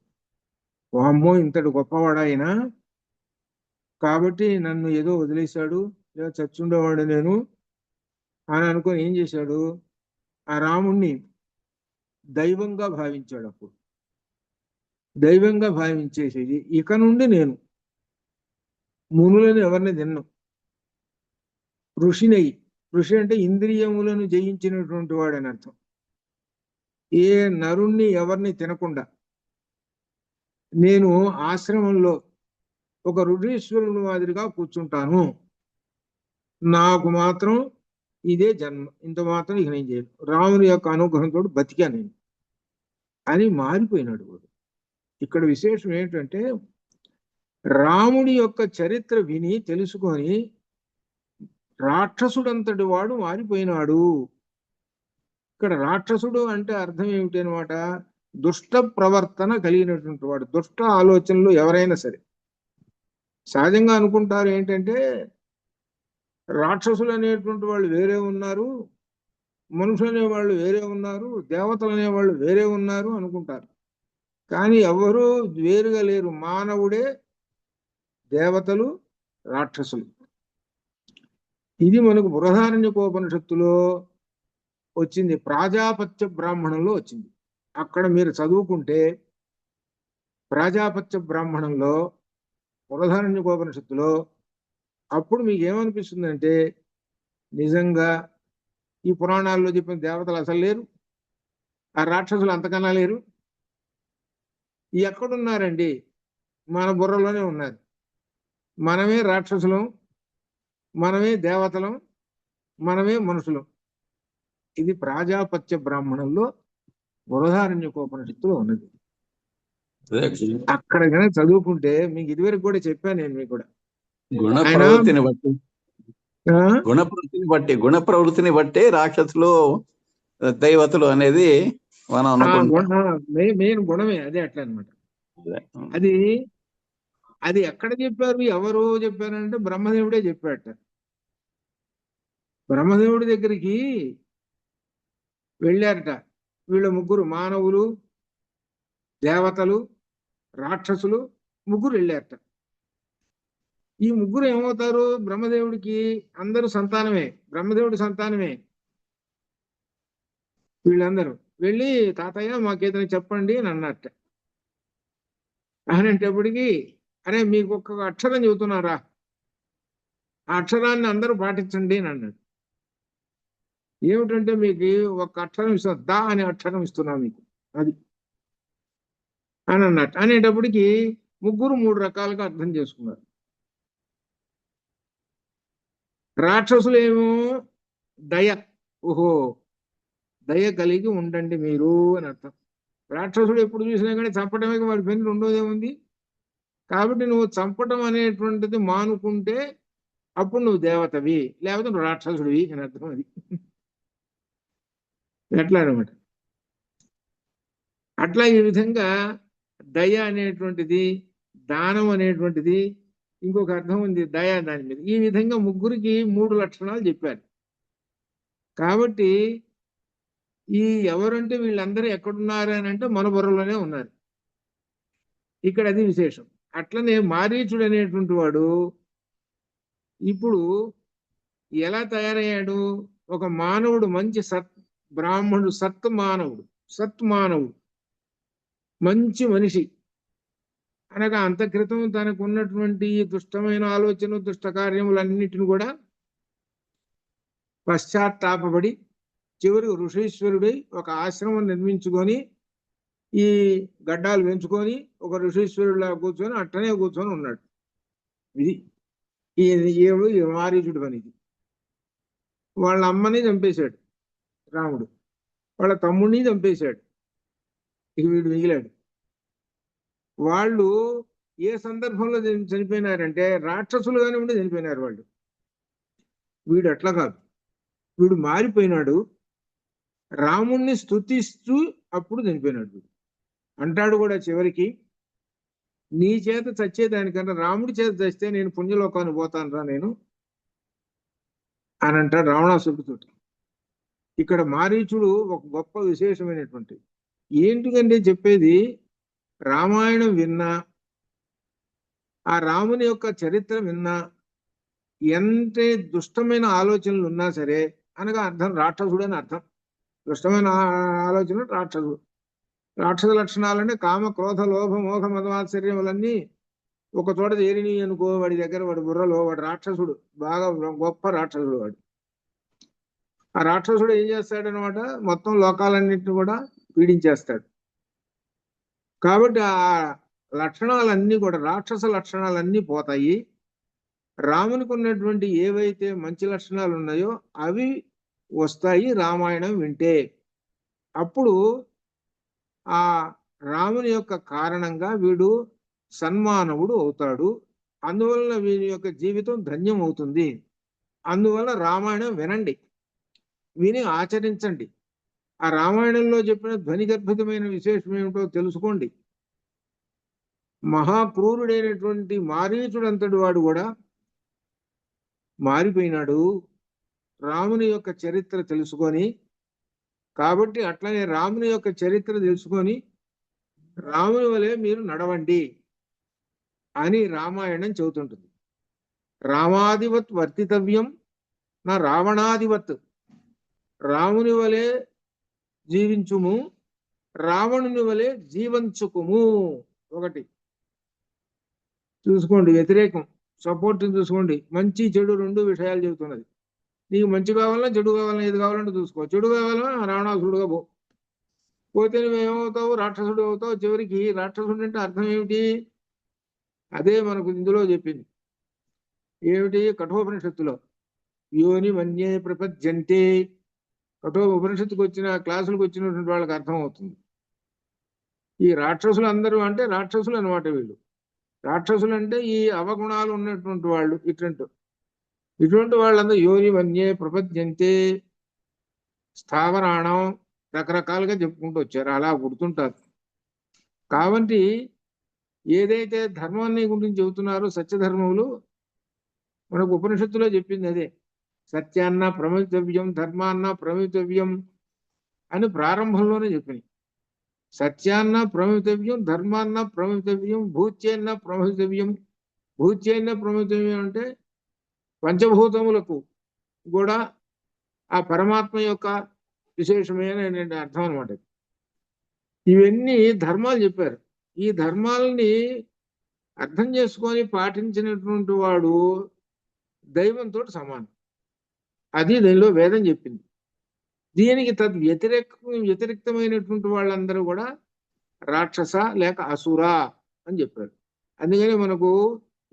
వామ్మో ఇంతటి గొప్పవాడు ఆయన, కాబట్టి నన్ను ఏదో వదిలేశాడు, ఏదో చచ్చుండేవాడు నేను అని అనుకొని ఏం చేశాడు, ఆ రాముణ్ణి దైవంగా భావించాడు. అప్పుడు దైవంగా భావించేసేది, ఇక నుండి నేను మునులను ఎవరిని తిన్ను, ఋషినై, ఋషి అంటే ఇంద్రియములను జయించినటువంటి వాడని అర్థం. ఏ నరుణ్ణి ఎవరిని తినకుండా నేను ఆశ్రమంలో ఒక ఋషీశ్వరుని మాదిరిగా కూర్చుంటాను, నాకు మాత్రం ఇదే జన్మ, ఇంత మాత్రం ఇక నేను చేయను, రాముని యొక్క అనుగ్రహంతో బతికా నేను అని మారిపోయినాడు వాడు. ఇక్కడ విశేషం ఏంటంటే, రాముడి యొక్క చరిత్ర విని తెలుసుకొని రాక్షసుడంతటి వాడు మారిపోయినాడు. ఇక్కడ రాక్షసుడు అంటే అర్థం ఏమిటి అనమాట, దుష్ట ప్రవర్తన కలిగినటువంటి వాడు, దుష్ట ఆలోచనలు ఎవరైనా సరే సహజంగా అనుకుంటారు ఏంటంటే, రాక్షసులు అనేటువంటి వాళ్ళు వేరే ఉన్నారు, మనుషులు అనేవాళ్ళు వేరే ఉన్నారు, దేవతలు అనేవాళ్ళు వేరే ఉన్నారు అనుకుంటారు. కానీ ఎవరు వేరుగా లేరు, మానవుడే దేవతలు, రాక్షసులు. ఇది మనకు బృహదారణ్యకోపనిషత్తులో వచ్చింది, ప్రాజాపత్య బ్రాహ్మణంలో వచ్చింది. అక్కడ మీరు చదువుకుంటే ప్రాజాపత్య బ్రాహ్మణంలో బృహదారణ్యకోపనిషత్తులో, అప్పుడు మీకు ఏమనిపిస్తుందంటే నిజంగా ఈ పురాణాల్లో చెప్పిన దేవతలు అసలు లేరు, ఆ రాక్షసులు అంతకన్నా లేరు. ఎక్కడున్నారండి? మన బుర్రలోనే ఉన్నారు. మనమే రాక్షసులం, మనమే దేవతలం, మనమే మనుషులం. ఇది ప్రాజాపత్య బ్రాహ్మణంలో బృహదారణ్యకోపనిషత్తులో ఉన్నది. అక్కడ కనుక చదువుకుంటే, మీకు ఇదివరకు కూడా చెప్పాను నేను మీకు కూడా, గుణ ఆయన ప్రవృత్తిని బట్టి ఆ, గుణ ప్రవృత్తిని బట్టి రాక్షసులు దైవతలు అనేది మనం అనుకుంటాం. మెయిన్ గుణమే అదే, అట్లా అనమాట. అది అది ఎక్కడ చెప్పారు, ఎవరు చెప్పారంటే బ్రహ్మదేవుడే చెప్పాడట. బ్రహ్మదేవుడి దగ్గరికి వెళ్ళారట వీళ్ళు ముగ్గురు, మానవులు, దేవతలు, రాక్షసులు, ముగ్గురు వెళ్ళారట. ఈ ముగ్గురు ఏమవుతారు? బ్రహ్మదేవుడికి అందరూ సంతానమే, బ్రహ్మదేవుడి సంతానమే. వీళ్ళందరూ వెళ్ళి, తాతయ్య మాకేదైనా చెప్పండి అని అన్నట్ట. అనేటప్పటికి, అరే మీకు ఒక్క అక్షరం చెబుతున్నారా, ఆ అక్షరాన్ని అందరూ పాటించండి అని అన్నాడు. ఏమిటంటే మీకు ఒక అక్షరం ఇస్తున్నా, దా అనే అక్షరం ఇస్తున్నా మీకు, అది అని అన్నట్టు. అనేటప్పటికి ముగ్గురు మూడు రకాలుగా అర్థం చేసుకున్నారు. రాక్షసులు ఏమో దయ, ఓహో దయ కలిగి ఉండండి మీరు అని అర్థం. రాక్షసుడు ఎప్పుడు చూసినా కానీ చంపడమే వాడి పని, రెండోదేముంది. కాబట్టి నువ్వు చంపడం అనేటువంటిది మానుకుంటే అప్పుడు నువ్వు దేవతవి, లేకపోతే నువ్వు రాక్షసుడివి అని అర్థం. అది ఎట్లా అనమాట. అట్లా ఈ విధంగా దయ అనేటువంటిది, దానం అనేటువంటిది, ఇంకొక అర్థం ఉంది దయ దాని మీద. ఈ విధంగా ముగ్గురికి మూడు లక్షణాలు చెప్పారు. కాబట్టి ఈ ఎవరంటే వీళ్ళందరూ ఎక్కడున్నారు అని అంటే మన బుర్రలోనే ఉన్నారు. ఇక్కడ అది విశేషం. అట్లనే మారీచుడు అనేటువంటి వాడు ఇప్పుడు ఎలా తయారయ్యాడు? ఒక మానవుడు, మంచి బ్రాహ్మణుడు, సత్మానవుడు, మంచి మనిషి అనగా అంత క్రితం తనకు ఉన్నటువంటి దుష్టమైన ఆలోచన, దుష్ట కార్యములన్నిటిని కూడా పశ్చాత్తాపడి చివరికి ఋషీశ్వరుడై ఒక ఆశ్రమం నిర్మించుకొని, ఈ గడ్డాలు పెంచుకొని ఒక ఋషీశ్వరుడిలా కూర్చొని అట్టనే కూర్చొని ఉన్నాడు. ఇది ఈ మారీచుడు పనికి. వాళ్ళ అమ్మని చంపేశాడు రాముడు, వాళ్ళ తమ్ముడిని చంపేశాడు, ఇక వీడు మిగిలాడు. వాళ్ళు ఏ సందర్భంలో చనిపోయినారంటే రాక్షసులుగానే ఉండి చనిపోయినారు వాళ్ళు. వీడు అట్లా కాదు, వీడు మారిపోయినాడు, రాముణ్ణి స్తుతిస్తూ అప్పుడు చనిపోయినాడు. వీడు అంటాడు కూడా చివరికి, నీ చేత చచ్చేదానికన్నా రాముడి చేత చస్తే నేను పుణ్యలోకాన్ని పోతాను రా నేను అని అంటాడు రావణాసురుడితోటి. ఇక్కడ మారీచుడు ఒక గొప్ప విశేషమైనటువంటి, ఏంటికంటే చెప్పేది, రామాయణం విన్నా, ఆ రాముని యొక్క చరిత్ర విన్నా, ఎంత దుష్టమైన ఆలోచనలు ఉన్నా సరే, అనగా అర్థం రాక్షసుడు అని అర్థం. దుష్టమైన ఆలోచనలు రాక్షసుడు. రాక్షస లక్షణాలంటే కామ, క్రోధ, లోభ, మోహ, మదమాత్సర్యములన్నీ ఒక చోట చేరిని అనుకో, వాడి దగ్గర, వాడి బుర్రలో వాడు రాక్షసుడు, బాగా గొప్ప రాక్షసుడు వాడు. ఆ రాక్షసుడు ఏం చేస్తాడనమాట, మొత్తం లోకాలన్నింటినీ కూడా పీడించేస్తాడు. కాబట్టి ఆ లక్షణాలన్నీ కూడా, రాక్షస లక్షణాలన్నీ పోతాయి. రామునికి ఉన్నటువంటి ఏవైతే మంచి లక్షణాలు ఉన్నాయో అవి వస్తాయి రామాయణం వింటే. అప్పుడు ఆ రాముని యొక్క కారణంగా వీడు సన్మానవుడు అవుతాడు. అందువలన వీని యొక్క జీవితం ధన్యం అవుతుంది. అందువల్ల రామాయణం వినండి, విని ఆచరించండి. ఆ రామాయణంలో చెప్పిన ధ్వనిగర్భితమైన విశేషం ఏమిటో తెలుసుకోండి. మహాక్రూరుడైనటువంటి మారీచుడంతటి వాడు కూడా మారిపోయినాడు రాముని యొక్క చరిత్ర తెలుసుకొని. కాబట్టి అట్లనే రాముని యొక్క చరిత్ర తెలుసుకొని రాముని వలె మీరు నడవండి అని రామాయణం చెబుతుంటుంది. రామాదివత్ వర్తితవ్యం నా రావణాదివత్, రాముని వలె జీవించుము, రావణుని వలె జీవంచుకుము. ఒకటి చూసుకోండి, వ్యతిరేకం సపోర్ట్ చూసుకోండి. మంచి చెడు రెండు విషయాలు చెబుతున్నది. నీకు మంచి కావాలన్నా చెడు కావాలన్నా ఏది కావాలంటే చూసుకో. చెడు కావాలన్నా రావణాసురుడుగా పోతే నువ్వేమవుతావు? రాక్షసుడు అవుతావు. చివరికి రాక్షసుడు అంటే అర్థం ఏమిటి? అదే మనకు ఇందులో చెప్పింది ఏమిటి? కఠోపనిషత్తులో యోని మన్యే ప్రపద్యంతే. ఉపనిషత్తుకు వచ్చిన క్లాసులకు వచ్చినటువంటి వాళ్ళకి అర్థం అవుతుంది. ఈ రాక్షసులు అందరూ అంటే రాక్షసులు అనమాట. వీళ్ళు రాక్షసులు అంటే ఈ అవగుణాలు ఉన్నటువంటి వాళ్ళు. ఇటువంటి వాళ్ళందరూ యోని మన్యే ప్రపద్యంతే. స్థావరాణం రకరకాలుగా చెప్పుకుంటూ వచ్చారు, అలా పుడుతుంటారు. కాబట్టి ఏదైతే ధర్మాన్ని గురించి చెబుతున్నారో సత్యధర్మములు మనకు ఉపనిషత్తులో చెప్పింది అదే. సత్యాన్న ప్రమితవ్యం, ధర్మాన్న ప్రమితవ్యం అని ప్రారంభంలోనే చెప్పింది. సత్యాన్న ప్రమితవ్యం, ధర్మాన్న ప్రమితవ్యం, భూత్యన్న ప్రమితవ్యం. భూత్యన్న ప్రమితవ్యం అంటే పంచభూతములకు కూడా ఆ పరమాత్మ యొక్క విశేషమైన అర్థం అనమాట. ఇవన్నీ ధర్మాలు చెప్పారు. ఈ ధర్మాలని అర్థం చేసుకొని పాటించినటువంటి వాడు దైవంతో సమానం. అది దీనిలో వేదం చెప్పింది. దీనికి వ్యతిరేక్తమైనటువంటి వాళ్ళందరూ కూడా రాక్షస లేక అసుర అని చెప్పారు. అందుకని మనకు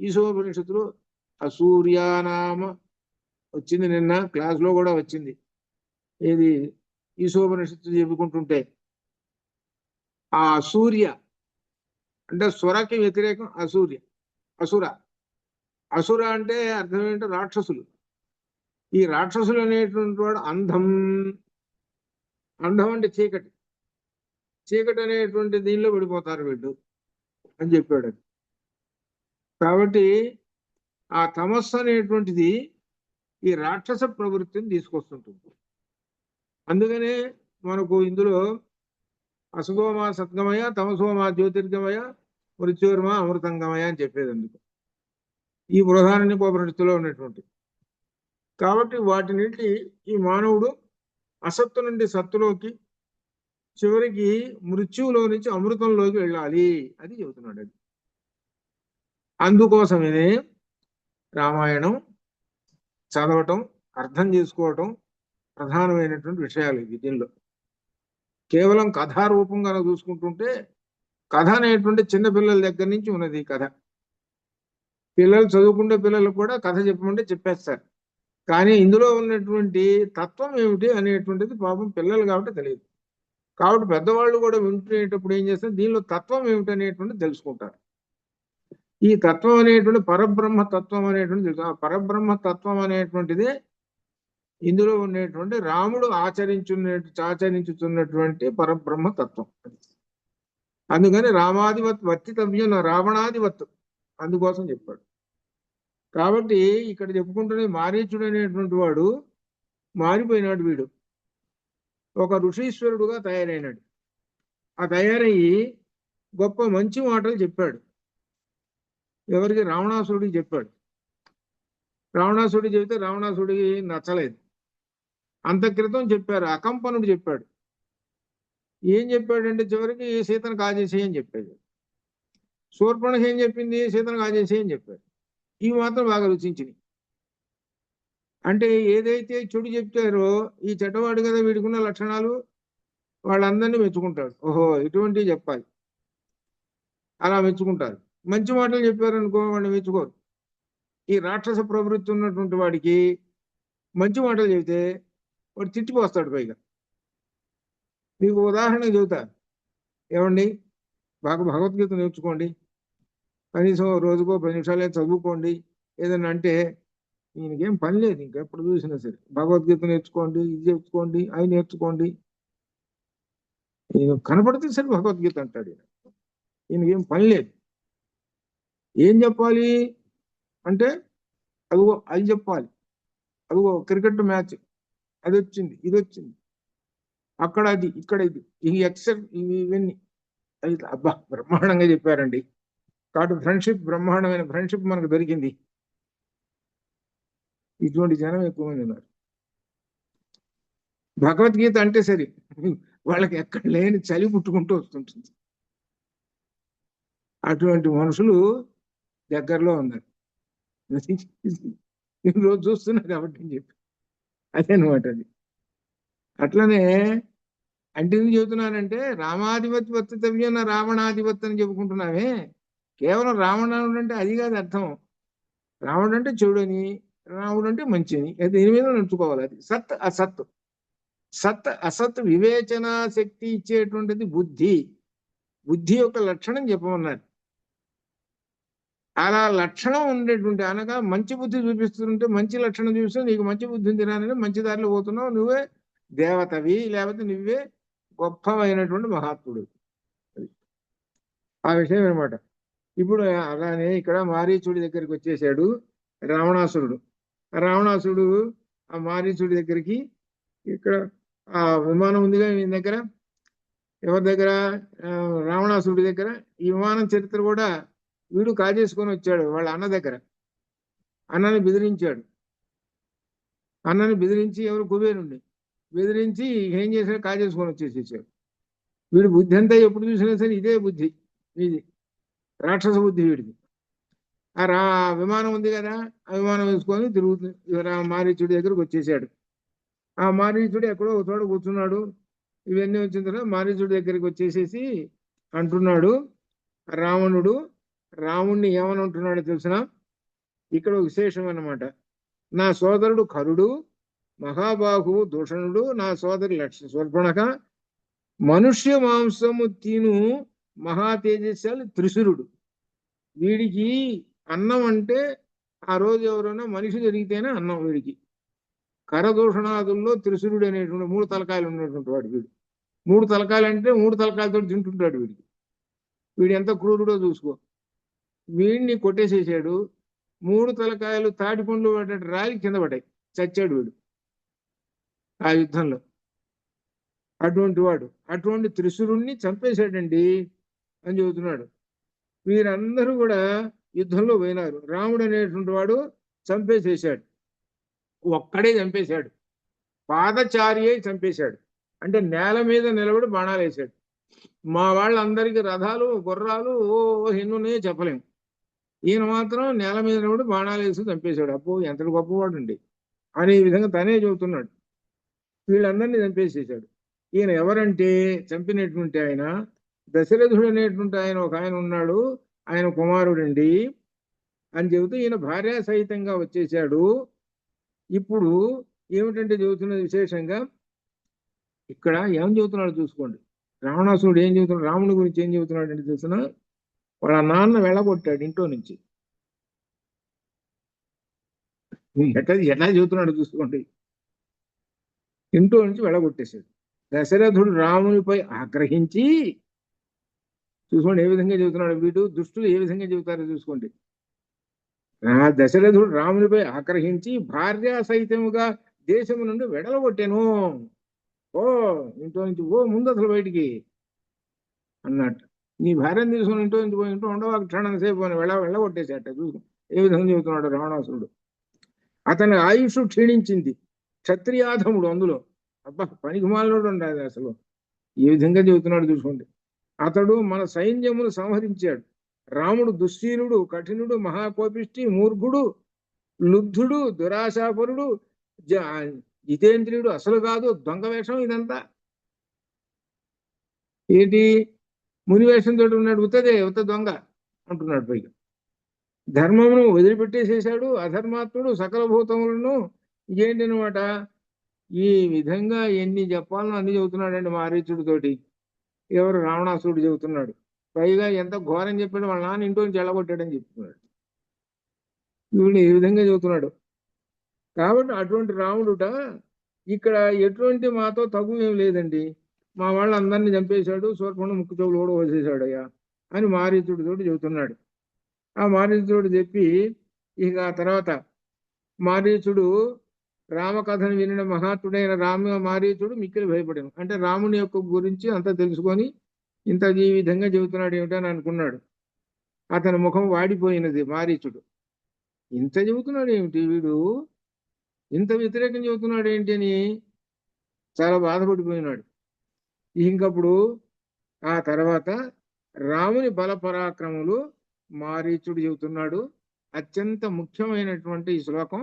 ఈశోపనిషత్తులో అసూర్యానామ వచ్చింది. నిన్న క్లాస్లో కూడా వచ్చింది. ఏది? ఈశోపనిషత్తు చెప్పుకుంటుంటే ఆ అసూర్య అంటే స్వరకి వ్యతిరేకం అసుర. అసుర అంటే అర్థం ఏంటంటే రాక్షసులు. ఈ రాక్షసులు అనేటువంటి వాడు అంధం అంటే చీకటి అనేటువంటి దీనిలో పడిపోతారు వీళ్ళు అని చెప్పాడు. కాబట్టి ఆ తమస్సు అనేటువంటిది ఈ రాక్షస ప్రవృత్తిని తీసుకొస్తుంటుంది. అందుకనే మనకు ఇందులో అసతోమా సద్గమయ, తమసోమా జ్యోతిర్గమయ, మృత్యోర్మ అమృతంగమయ అని చెప్పేది అందుకు ఈ బృహదారణ్యోపనిషత్తులో ఉన్నటువంటి. కాబట్టి వాటిని ఈ మానవుడు అసత్తు నుండి సత్తులోకి, చివరికి మృత్యువులో నుంచి అమృతంలోకి వెళ్ళాలి అది చెబుతున్నాడు. అది అందుకోసమే రామాయణం చదవటం, అర్థం చేసుకోవటం ప్రధానమైనటువంటి విషయాలు ఇది. దీనిలో కేవలం కథారూపంగా చూసుకుంటుంటే కథ అనేటువంటి చిన్నపిల్లల దగ్గర నుంచి ఉన్నది ఈ కథ. పిల్లలు చదువుకుంటే పిల్లలకు కూడా కథ చెప్పమంటే చెప్పేస్తారు. కానీ ఇందులో ఉన్నటువంటి తత్వం ఏమిటి అనేటువంటిది పాపం పిల్లలు కాబట్టి తెలియదు. కాబట్టి పెద్దవాళ్ళు కూడా వింటునేటప్పుడు ఏం చేస్తారు? దీనిలో తత్వం ఏమిటి అనేటువంటి తెలుసుకుంటారు. ఈ తత్వం అనేటువంటి పరబ్రహ్మ తత్వం అనేటువంటి తెలుసు. ఆ పరబ్రహ్మ తత్వం అనేటువంటిదే ఇందులో ఉండేటువంటి రాముడు ఆచరించుతున్నటువంటి పరబ్రహ్మ తత్వం. అందుకని రామాధివత్ వర్తితవ్యం రావణాధివత్ అందుకోసం చెప్పాడు. కాబట్టి ఇక్కడ చెప్పుకుంటూనే మారీచుడు అనేటువంటి వాడు మారిపోయినాడు. వీడు ఒక ఋషీశ్వరుడుగా తయారైనాడు. ఆ తయారయ్యి గొప్ప మంచి మాటలు చెప్పాడు. ఎవరికి? రావణాసురుడికి చెప్పాడు. రావణాసురుడికి చెబితే రావణాసురుడికి నచ్చలేదు. అంత క్రితం చెప్పారు. అకంపనుడు చెప్పాడు. ఏం చెప్పాడంటే చివరికి సీతను కాజేసేయని చెప్పాడు. శూర్పణఖ ఏం చెప్పింది? సీతను కాజేసేయని చెప్పాడు. ఇవి మాత్రం బాగా రుచించినాయి. అంటే ఏదైతే చెడు చెప్తారో ఈ చెడ్డవాడు కదా, వీడికున్న లక్షణాలు వాళ్ళందరినీ మెచ్చుకుంటాడు. ఓహో ఇటువంటివి చెప్పాలి, అలా మెచ్చుకుంటారు. మంచి మాటలు చెప్పారనుకో వాడిని మెచ్చుకోరు. ఈ రాక్షస ప్రవృత్తి ఉన్నటువంటి వాడికి మంచి మాటలు చెబితే వాడు తిట్టిపోస్తాడు. పైగా మీకు ఉదాహరణ చెబుతా. ఏమండి, బాగా భగవద్గీత నేర్చుకోండి, కనీసం రోజుకో 10 నిమిషాలే చదువుకోండి ఏదన్నా అంటే ఈయనకేం పని లేదు. ఇంకెప్పుడు చూసినా సరే భగవద్గీత నేర్చుకోండి, ఇది నేర్చుకోండి, అవి నేర్చుకోండి. ఈయన కనపడితే సరే భగవద్గీత అంటాడు. ఈయనకేం పని లేదు. ఏం చెప్పాలి అంటే అదిగో అది చెప్పాలి. అదిగో క్రికెట్ మ్యాచ్ అది వచ్చింది, ఇది వచ్చింది, అక్కడ అది, ఇక్కడ ఇది, ఈ ఎక్సెప్ట్ ఇవన్నీ అది అబ్బా బ్రహ్మాండంగా చెప్పారండి. కాబట్టి ఫ్రెండ్షిప్, బ్రహ్మాండమైన ఫ్రెండ్షిప్ మనకు దొరికింది. ఇటువంటి జనం ఎక్కువ మంది ఉన్నారు. భగవద్గీత అంటే సరే వాళ్ళకి ఎక్కడ లేని చలి పుట్టుకుంటూ వస్తుంటుంది. అటువంటి మనుషులు దగ్గరలో ఉన్నారు. నేను రోజు చూస్తున్నా కాబట్టి అని చెప్పి అదే అనమాట అది. అట్లనే అంటే ఎందుకు చెబుతున్నానంటే రామాధిపతి వర్తితవ్యం రావణాధిపతి అని చెప్పుకుంటున్నామే. కేవలం రావణుడు అంటే అది కాదు అర్థం. రావణుడు అంటే చెడుని, రాముడు అంటే మంచిని. దీని మీద నడుచుకోవాలి. అది సత్ అసత్. సత్ అసత్ వివేచన శక్తి ఇచ్చేటువంటిది బుద్ధి. బుద్ధి యొక్క లక్షణం చెప్పమన్నారు. అలా లక్షణం ఉండేటువంటి అనగా మంచి బుద్ధి చూపిస్తుంటే, మంచి లక్షణం చూపిస్తే నీకు మంచి బుద్ధి ఉంది రాని మంచి దారిలో పోతున్నావు, నువ్వే దేవతవి, లేకపోతే నువ్వే గొప్పమైనటువంటి మహాత్ముడు. ఆ విషయం అనమాట. ఇప్పుడు అలానే ఇక్కడ మారీచుడి దగ్గరికి వచ్చేసాడు రావణాసురుడు. రావణాసురుడు ఆ మారీచుడి దగ్గరికి, ఇక్కడ ఆ విమానం ఉందిగా ఈయన దగ్గర, ఎవరి దగ్గర, రావణాసురుడి దగ్గర. ఈ విమానం చరిత్ర కూడా వీడు కాజేసుకొని వచ్చాడు వాళ్ళ అన్న దగ్గర. అన్నని బెదిరించాడు. అన్నని బెదిరించి, ఎవరు, కుబేరుణ్ణి బెదిరించి ఏం చేశాడు, కాజేసుకొని వచ్చేసేసాడు. వీడి బుద్ధి అంతా ఎప్పుడు చూసినా సరే ఇదే బుద్ధి, ఇది రాక్షస బుద్ధి వీడిది. ఆ విమానం ఉంది కదా, ఆ విమానం వేసుకొని తిరుగుతుంది. మారీచుడి దగ్గరకు వచ్చేసాడు. ఆ మారీచుడు ఎక్కడో ఒక చోట కూర్చున్నాడు. ఇవన్నీ వచ్చిన తర్వాత మారీచుడి దగ్గరికి వచ్చేసేసి అంటున్నాడు రావణుడు. రాముణ్ణి ఏమని అంటున్నాడో తెలిసిన, ఇక్కడ విశేషం అన్నమాట. నా సోదరుడు కరుడు, మహాబాహువు దూషణుడు, నా సోదరి శూర్పణఖ, మనుష్య మాంసము తిను మహా తేజస్శాలి త్రిశురుడు. వీడికి అన్నం అంటే ఆ రోజు ఎవరైనా మనిషి జరిగితేనే అన్నం వీడికి. కరదూషణాదుల్లో త్రిశురుడు అనేటువంటి 3 తలకాయలు ఉన్నటువంటి వాడు వీడు. 3 తలకాయలు అంటే 3 తలకాయలతో తింటుంటాడు వీడికి. వీడు ఎంత క్రూరుడో చూసుకో. వీడిని కొట్టేసేసాడు. 3 తలకాయలు తాటిపండ్లు పడ్డట్టు రాలి కింద పడ్డాయి. చచ్చాడు వీడు ఆ యుద్ధంలో. అటువంటి వాడు, అటువంటి త్రిశురుణ్ణి చంపేశాడండి అని చెబుతున్నాడు. వీరందరూ కూడా యుద్ధంలో పోయినారు. రాముడు అనేటువంటి వాడు చంపేసేసాడు. ఒక్కడే చంపేశాడు. పాదచారి అయి చంపేశాడు. అంటే నేల మీద నిలబడి బాణాలు వేశాడు. మా వాళ్ళందరికీ రథాలు, గుర్రాలు ఎన్నున్నాయో చెప్పలేము. ఈయన మాత్రం నేల మీద నిలబడి బాణాలు వేసి చంపేశాడు. అబ్బో ఎంతటి గొప్పవాడు అండి అనే విధంగా తనే చెబుతున్నాడు. వీళ్ళందరినీ చంపేసేసాడు. ఈయన ఎవరంటే చంపినటువంటి ఆయన దశరథుడు అనేటువంటి ఆయన, ఒక ఆయన ఉన్నాడు, ఆయన కుమారుడండి అని చెబుతూ ఈయన భార్య సహితంగా వచ్చేసాడు. ఇప్పుడు ఏమిటంటే చెబుతున్నది విశేషంగా, ఇక్కడ ఏం చెబుతున్నాడు చూసుకోండి. రావణాసురుడు ఏం చెబుతున్నాడు, రాముడి గురించి ఏం చెబుతున్నాడు అంటే తెలిసిన, వాళ్ళ నాన్న వెళ్ళగొట్టాడు ఇంట్లో నుంచి. ఎట్లా చెబుతున్నాడు చూసుకోండి. ఇంట్లో నుంచి వెళ్ళగొట్టేశాడు. దశరథుడు రామునిపై ఆగ్రహించి, చూసుకోండి ఏ విధంగా చెబుతున్నాడు. వీడు దుష్టులు ఏ విధంగా చెబుతారో చూసుకోండి. దశరథుడు రామునిపై ఆగ్రహించి భార్య సహితముగా దేశము నుండి వెడలగొట్టాను. ఇంట్లో నుంచి ముందు అసలు బయటికి అన్నట్టు. నీ భార్యను తీసుకుని ఇంట్లో నుంచి పోయి ఇంట్లో ఉండవా క్షణం సేపు అని వెళ్ళగొట్టేసేట. చూసుకో ఏ విధంగా చెబుతున్నాడు రావణాసురుడు. అతని ఆయుష్ క్షీణించింది. క్షత్రియాధముడు అందులో. అబ్బా పనికి మాలినోడు ఉండాలి అసలు. ఏ విధంగా చెబుతున్నాడు చూసుకోండి. అతడు మన సైన్యమును సంహరించాడు. రాముడు దుశ్శీలుడు, కఠినుడు, మహాకోపిష్టి, మూర్ఖుడు, లుబ్ధుడు, దురాశాపరుడు, జితేంద్రియుడు, అసలు కాదు, దొంగ వేషం ఇదంతా. ఏంటి ముని వేషంతో ఉన్నాడు, ఉత్త దొంగ అంటున్నాడు. పైగా ధర్మమును వదిలిపెట్టేసేసాడు. అధర్మాత్ముడు, సకల భూతములను ఏంటి అనమాట. ఈ విధంగా ఎన్ని చెప్పాలని అన్ని చెబుతున్నాడండి మారీచుడితోటి. ఎవరు, రావణాసురుడు చెబుతున్నాడు. పైగా ఎంత ఘోరం చెప్పాడు, వాళ్ళ నాన్న ఇంట్లో నుంచి వెళ్ళగొట్టాడని చెప్తున్నాడు. వీళ్ళు ఈ విధంగా చెబుతున్నాడు. కాబట్టి అటువంటి రాముడుట ఇక్కడ ఎటువంటి మాతో తగు ఏం లేదండి, మా వాళ్ళందరినీ చంపేశాడు, శూర్పణఖ ముక్కు చెవులు కూడా వచ్చేసాడు అయ్యా అని మారీచుడితోటి చెబుతున్నాడు. ఆ మారీచుడు చెప్పి ఇక ఆ తర్వాత మారీచుడు రామకథను వినిన మహాత్ముడైన మారీచుడు మిక్కిలి భయపడాను. అంటే రాముని యొక్క గురించి అంతా తెలుసుకొని ఇంత ఈ విధంగా చెబుతున్నాడు ఏమిటని అనుకున్నాడు. అతని ముఖం వాడిపోయినది. మారీచుడు ఇంత చెబుతున్నాడు ఏమిటి, వీడు ఇంత వ్యతిరేకం చెబుతున్నాడు ఏంటి అని చాలా బాధపడిపోయినాడు. ఇంకప్పుడు ఆ తర్వాత రాముని బల పరాక్రములు మారీచుడు చెబుతున్నాడు. అత్యంత ముఖ్యమైనటువంటి ఈ శ్లోకం.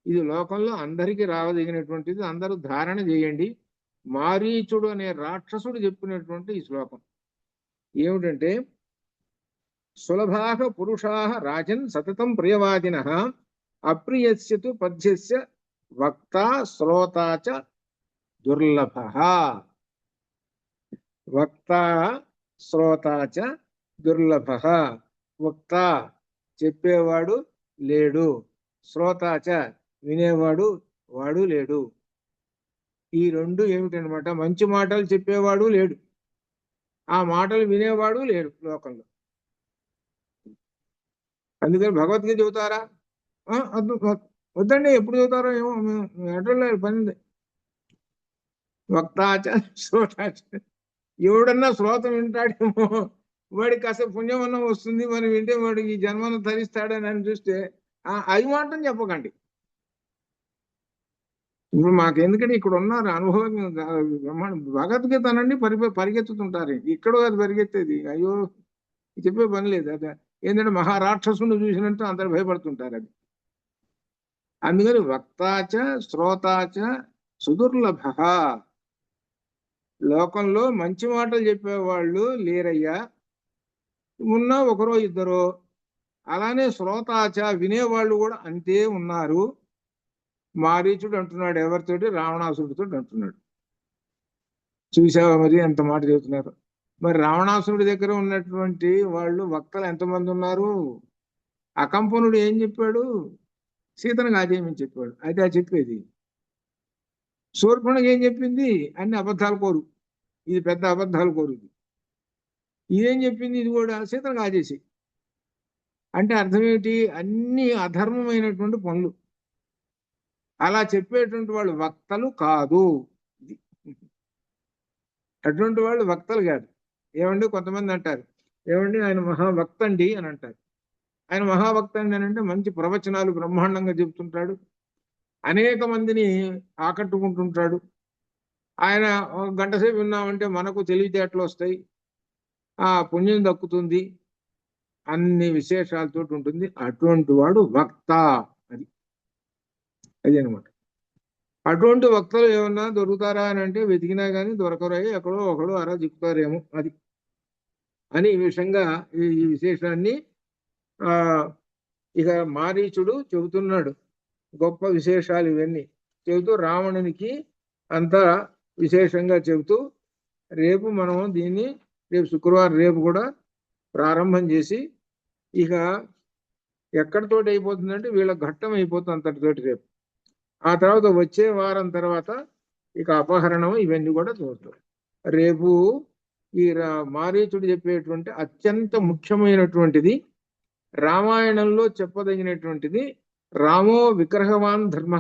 ఇది లోకంలో అందరికీ రావదగినటువంటిది. అందరూ ధారణ చేయండి. మారీచుడు అనే రాక్షసుడు చెప్పినటువంటి ఈ శ్లోకం ఏమిటంటే, సులభాః పురుషాః రాజన్ సతతం ప్రియవాదినః అప్రియస్య తు పద్యస్య వక్తా శ్రోతా చ దుర్లభః. వక్తా శ్రోతా చ దుర్లభః. వక్త చెప్పేవాడు లేడు, శ్రోతాచ వినేవాడు వాడు లేడు. ఈ రెండు ఏమిటనమాట? మంచి మాటలు చెప్పేవాడు లేడు, ఆ మాటలు వినేవాడు లేడు లోకంలో. అందుకని భగవద్గీత చెబుతారా? వద్దండి, ఎప్పుడు చెబుతారో ఏమో, ఎట్లా పని. వక్తాచ శ్రోతాచ, ఎవడన్నా శ్రోత వింటాడేమో, వాడికి కాస్త పుణ్యం అన్న వస్తుంది, మరి వింటే వాడు ఈ జన్మను ధరిస్తాడని అని చూస్తే అది మాత్రం చెప్పకండి. ఇప్పుడు మాకు ఎందుకంటే ఇక్కడ ఉన్నారు అనుభవం, భగవద్గీత అనండి పరిగెత్తుతుంటారు. ఇక్కడ అది పరిగెత్తేది, అయ్యో చెప్పే పని లేదు. అదే ఏంటంటే మహారాక్షసుని చూసినట్టు అందరు భయపడుతుంటారు. అది అందుకని వక్తాచ శ్రోతాచ సుదుర్లభ. లోకంలో మంచి మాటలు చెప్పేవాళ్ళు లేరయ్యా, ఉన్నా ఒకరో ఇద్దరో. అలానే శ్రోతాచ వినేవాళ్ళు కూడా అంతే ఉన్నారు. మారీచుడు అంటున్నాడు ఎవరితోటి? రావణాసుడితో అంటున్నాడు. చూసావా మరి ఎంత మాట చెబుతున్నారు. మరి రావణాసురుడి దగ్గర ఉన్నటువంటి వాళ్ళు వక్తలు ఎంతమంది ఉన్నారు? అకంపనుడు ఏం చెప్పాడు? సీతను కాజేయమని చెప్పాడు. అయితే అది చెప్పేది. శూర్పణఖ ఏం చెప్పింది? అన్ని అబద్ధాలు కోరు, ఇది పెద్ద అబద్ధాలు కోరు. ఇదేం చెప్పింది? ఇది కూడా సీతను కాజేసి. అంటే అర్థం ఏమిటి? అన్ని అధర్మమైనటువంటి పనులు. అలా చెప్పేటువంటి వాళ్ళు వక్తలు కాదు. అటువంటి వాళ్ళు వక్తలు కాదు. ఏమండి కొంతమంది అంటారు, ఏమండి ఆయన మహావక్త అండి అని అంటారు. ఆయన మహావక్త అండి అని అంటే మంచి ప్రవచనాలు బ్రహ్మాండంగా చెబుతుంటాడు, అనేక మందిని ఆకట్టుకుంటుంటాడు. ఆయన గంట సేపు విన్నామంటే మనకు తెలివితేటలు వస్తాయి, ఆ పుణ్యం దక్కుతుంది, అన్ని విశేషాలతో ఉంటుంది. అటువంటి వాడు వక్త. అది అనమాట. అటువంటి వక్తలు ఏమన్నా దొరుకుతారా అని అంటే వెతికినా కానీ దొరకరు. ఎక్కడో ఒకడు అలా చిక్కుతారేమో అది అని ఈ విషయంగా ఈ విశేషాన్ని ఇక మారీచుడు చెబుతున్నాడు. గొప్ప విశేషాలు ఇవన్నీ చెబుతూ రావణునికి అంతా విశేషంగా చెబుతూ, రేపు మనం దీన్ని రేపు శుక్రవారం రేపు కూడా ప్రారంభం చేసి, ఇక ఎక్కడితోటి అయిపోతుందంటే వీళ్ళ ఘట్టం అయిపోతుంది అంతటితోటి రేపు. ఆ తర్వాత వచ్చే వారం తర్వాత ఇక అపహరణం ఇవన్నీ కూడా చూస్తాం. రేపు ఈ మారీచుడు చెప్పేటువంటి అత్యంత ముఖ్యమైనటువంటిది, రామాయణంలో చెప్పదగినటువంటిది. రామో విగ్రహవాన్ ధర్మ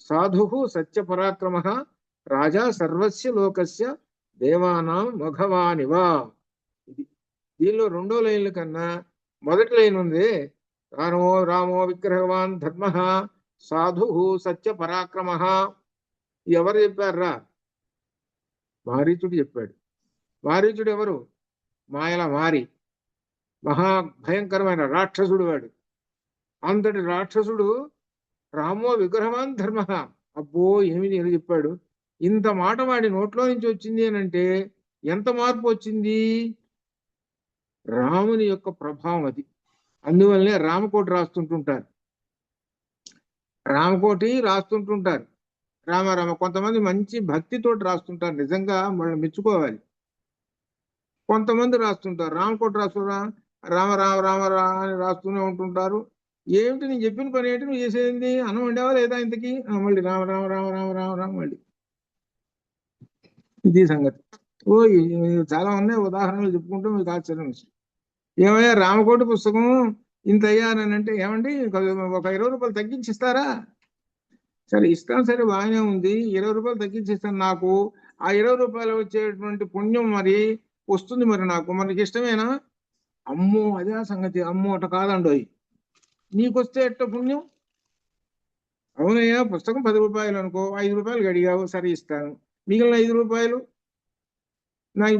సాధు సత్యపరాక్రమ రాజా సర్వస్య లోకస్య దేవానాం మఘవానివా. ఇది దీనిలో రెండో లైన్ల కన్నా మొదటి లైన్ ఉంది. రామో విగ్రహవాన్ ధర్మ సాధు సత్య పరాక్రమ. ఎవరు చెప్పారా? మారీచుడు చెప్పాడు. మారీచుడు ఎవరు? మాయల మారి, మహాభయంకరమైన రాక్షసుడు వాడు. అంతటి రాక్షసుడు రామో విగ్రహవాన్ ధర్మ. అబ్బో ఏమిటి అని చెప్పాడు. ఇంత మాట వాడి నోట్లో నుంచి వచ్చింది అని అంటే ఎంత మార్పు వచ్చింది? రాముని యొక్క ప్రభావం అది. అందువల్లనే రామకోటి రాస్తుంటుంటారు, రామకోటి రాస్తుంటుంటారు. రామారామ కొంతమంది మంచి భక్తితోటి రాస్తుంటారు, నిజంగా వాళ్ళని మెచ్చుకోవాలి. కొంతమంది రాస్తుంటారు రామకోటి రాస్తురా రామ రామ రామ రా అని రాస్తూనే ఉంటుంటారు. ఏమిటి నేను చెప్పిన పని ఏంటి, నువ్వు చేసేది అన్నం వండావా లేదా ఇంతకీ? మళ్ళీ రామ రామ రామ రామ రామ రామ మళ్ళీ. ఇది సంగతి. చాలా ఉన్నాయి ఉదాహరణలు చెప్పుకుంటూ మీకు ఆశ్చర్యం. ఏమయ్యా రామకోటి పుస్తకం ఇంత అయ్యానంటే ఏమండి ఒక 20 రూపాయలు తగ్గించిస్తారా? సరే ఇస్తాను, సరే బాగానే ఉంది, 20 రూపాయలు తగ్గించిస్తాను. నాకు ఆ 20 రూపాయలు వచ్చేటువంటి పుణ్యం మరి వస్తుంది, మరి నాకు మనకి ఇష్టమేనా? అమ్మో అదే సంగతి. అమ్మో అట కాదండోయ్, నీకొస్తే ఎట్ట పుణ్యం? అవునయ్యా పుస్తకం 10 రూపాయలు అనుకో, 5 రూపాయలు అడిగావు, సరే ఇస్తాను. మిగిలిన 5 రూపాయలు నాకు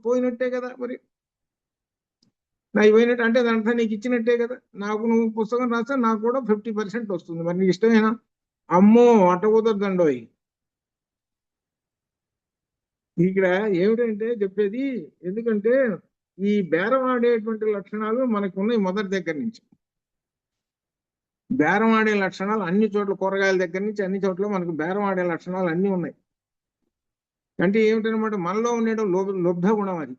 పోయినట్టే కదా మరి. నా ఇవ్వనట్టు అంటే దాంట్లో నీకు ఇచ్చినట్టే కదా. నాకు నువ్వు పుస్తకం రాస్తే నాకు కూడా 50% వస్తుంది. మరి నీకు ఇష్టమేనా? అమ్మో అట్ట కుదరదండోయ్. ఇక్కడ ఏమిటంటే చెప్పేది, ఎందుకంటే ఈ బేరం ఆడేటువంటి లక్షణాలు మనకు ఉన్నాయి మొదటి దగ్గర నుంచి. బేరం ఆడే లక్షణాలు అన్ని చోట్ల, కూరగాయల దగ్గర నుంచి అన్ని చోట్ల మనకు బేరం ఆడే లక్షణాలు అన్నీ ఉన్నాయి. అంటే ఏమిటనమాట, మనలో ఉండే లుబ్ధ గుణం అది.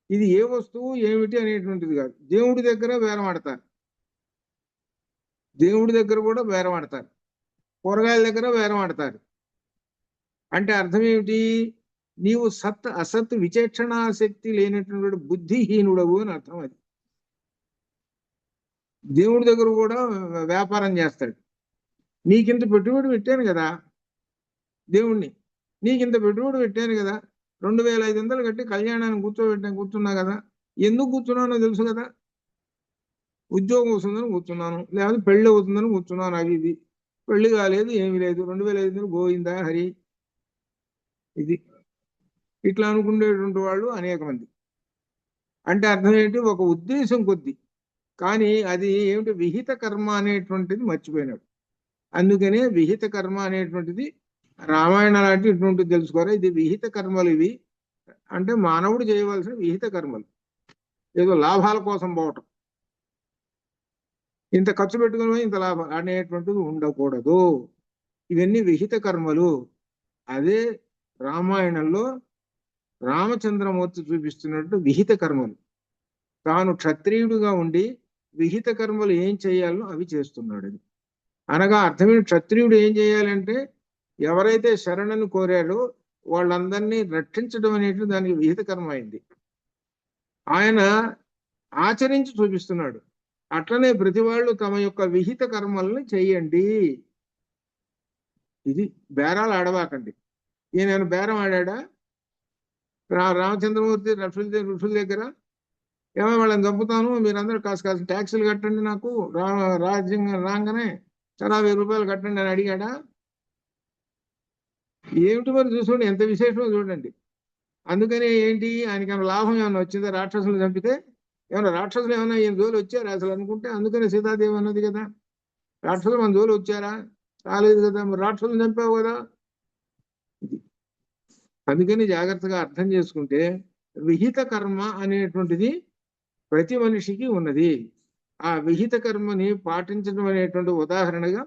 ఇది ఏ వస్తువు ఏమిటి అనేటువంటిది కాదు. దేవుడి దగ్గర బేరం ఆడతారు, దేవుడి దగ్గర కూడా బేరం ఆడతారు, కూరగాయల దగ్గర బేరం ఆడతారు. అంటే అర్థం ఏమిటి? నీవు సత్ అసత్ విచక్షణాశక్తి లేనటువంటి బుద్ధిహీనుడవు అని అర్థం. అది దేవుడి దగ్గర కూడా వ్యాపారం చేస్తాడు. నీకింత పెట్టుబడి పెట్టాను కదా దేవుణ్ణి, నీకింత పెట్టుబడి పెట్టాను కదా, 2500 కట్టి కళ్యాణాన్ని కూర్చున్నా కదా. ఎందుకు కూర్చున్నానో తెలుసు కదా. ఉద్యోగం వస్తుందని కూర్చున్నాను, లేకపోతే పెళ్లి అవుతుందని కూర్చున్నాను. అవి ఇది పెళ్లి కాలేదు, ఏమీ లేదు, 2500 గోవిందా హరి. ఇది ఇట్లా అనుకునేటువంటి వాళ్ళు అనేక మంది. అంటే అర్థం ఏంటి? ఒక ఉద్దేశం కొద్ది, కానీ అది ఏమిటి, విహిత కర్మ అనేటువంటిది మర్చిపోయినాడు. అందుకనే విహిత కర్మ అనేటువంటిది రామాయణ లాంటి ఇటువంటిది తెలుసుకోరా. ఇది విహిత కర్మలు. ఇవి అంటే మానవుడు చేయవలసిన విహిత కర్మలు. ఏదో లాభాల కోసం పోవటం, ఇంత ఖర్చు పెట్టుకుని ఇంత లాభం అనేటువంటిది ఉండకూడదు. ఇవన్నీ విహిత కర్మలు. అదే రామాయణంలో రామచంద్రమూర్తి చూపిస్తున్నట్టు విహిత కర్మలు. తాను క్షత్రియుడిగా ఉండి విహిత కర్మలు ఏం చేయాలో అవి చేస్తున్నాడు. అది అనగా అర్థమైన క్షత్రియుడు ఏం చేయాలంటే, ఎవరైతే శరణను కోరాడో వాళ్ళందరినీ రక్షించడం అనేది దానికి విహిత కర్మ అయింది. ఆయన ఆచరించి చూపిస్తున్నాడు. అట్లనే ప్రతి వాళ్ళు తమ యొక్క విహిత కర్మల్ని చెయ్యండి. ఇది బేరాలు ఆడవాకండి. ఈయన బేరం ఆడా రామచంద్రమూర్తి ఋషుల దగ్గర, ఏమో వాళ్ళని చంపుతాను, మీరందరూ కాస్త ట్యాక్సులు కట్టండి, నాకు రాజ్యం రాగానే చాలా 1000 రూపాయలు కట్టండి అని అడిగాడా? ఏమిటి మరి చూసుకోండి, ఎంత విశేషమో చూడండి. అందుకని ఏంటి, ఆయనకి లాభం ఏమైనా వచ్చిందా? రాక్షసులు చంపితే ఏమన్నా రాక్షసులు ఏమైనా ఈయన జోలు వచ్చారా అసలు అనుకుంటే? అందుకని సీతాదేవి అన్నది కదా, రాక్షసులు మన జోలు వచ్చారా? రాలేదు కదా, మరి రాక్షసులు చంపావు కదా. అందుకని జాగ్రత్తగా అర్థం చేసుకుంటే విహిత కర్మ అనేటువంటిది ప్రతి మనిషికి ఉన్నది. ఆ విహిత కర్మని పాటించడం అనేటువంటి ఉదాహరణగా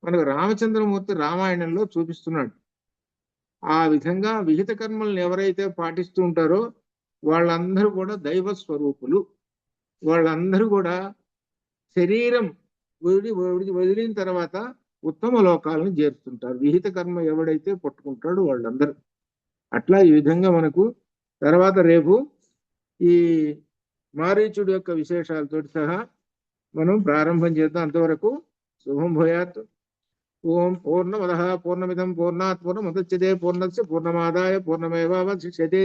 మనకు రామచంద్రమూర్తి రామాయణంలో చూపిస్తున్నాడు. ఆ విధంగా విహిత కర్మలను ఎవరైతే పాటిస్తూ ఉంటారో వాళ్ళందరూ కూడా దైవ స్వరూపులు. వాళ్ళందరూ కూడా శరీరం వదిలిన తర్వాత ఉత్తమ లోకాలను చేరుతుంటారు. విహిత కర్మ ఎవడైతే పట్టుకుంటాడో వాళ్ళందరూ. అట్లా ఈ విధంగా మనకు తర్వాత రేపు ఈ మారీచుడి యొక్క విశేషాలతో సహా మనం ప్రారంభం చేద్దాం. అంతవరకు శుభం భూయాత్. ఓం పూర్ణమద పూర్ణమిదం పూర్ణాత్ పూర్ణముదచ్యతే పూర్ణస్య పూర్ణమాదాయ పూర్ణమేవావశిష్యతే.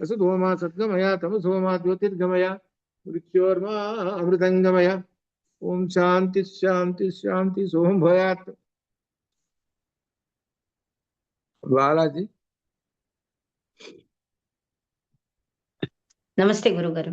అసతోమా సద్గమయ తమసోమా జ్యోతిర్గమయ మృత్యోర్మా అమృతంగమయ. ఓం శాంతి శాంతి శాంతి. శుభం భూయాత్. బాలాజీ. నమస్తే గురుగారు.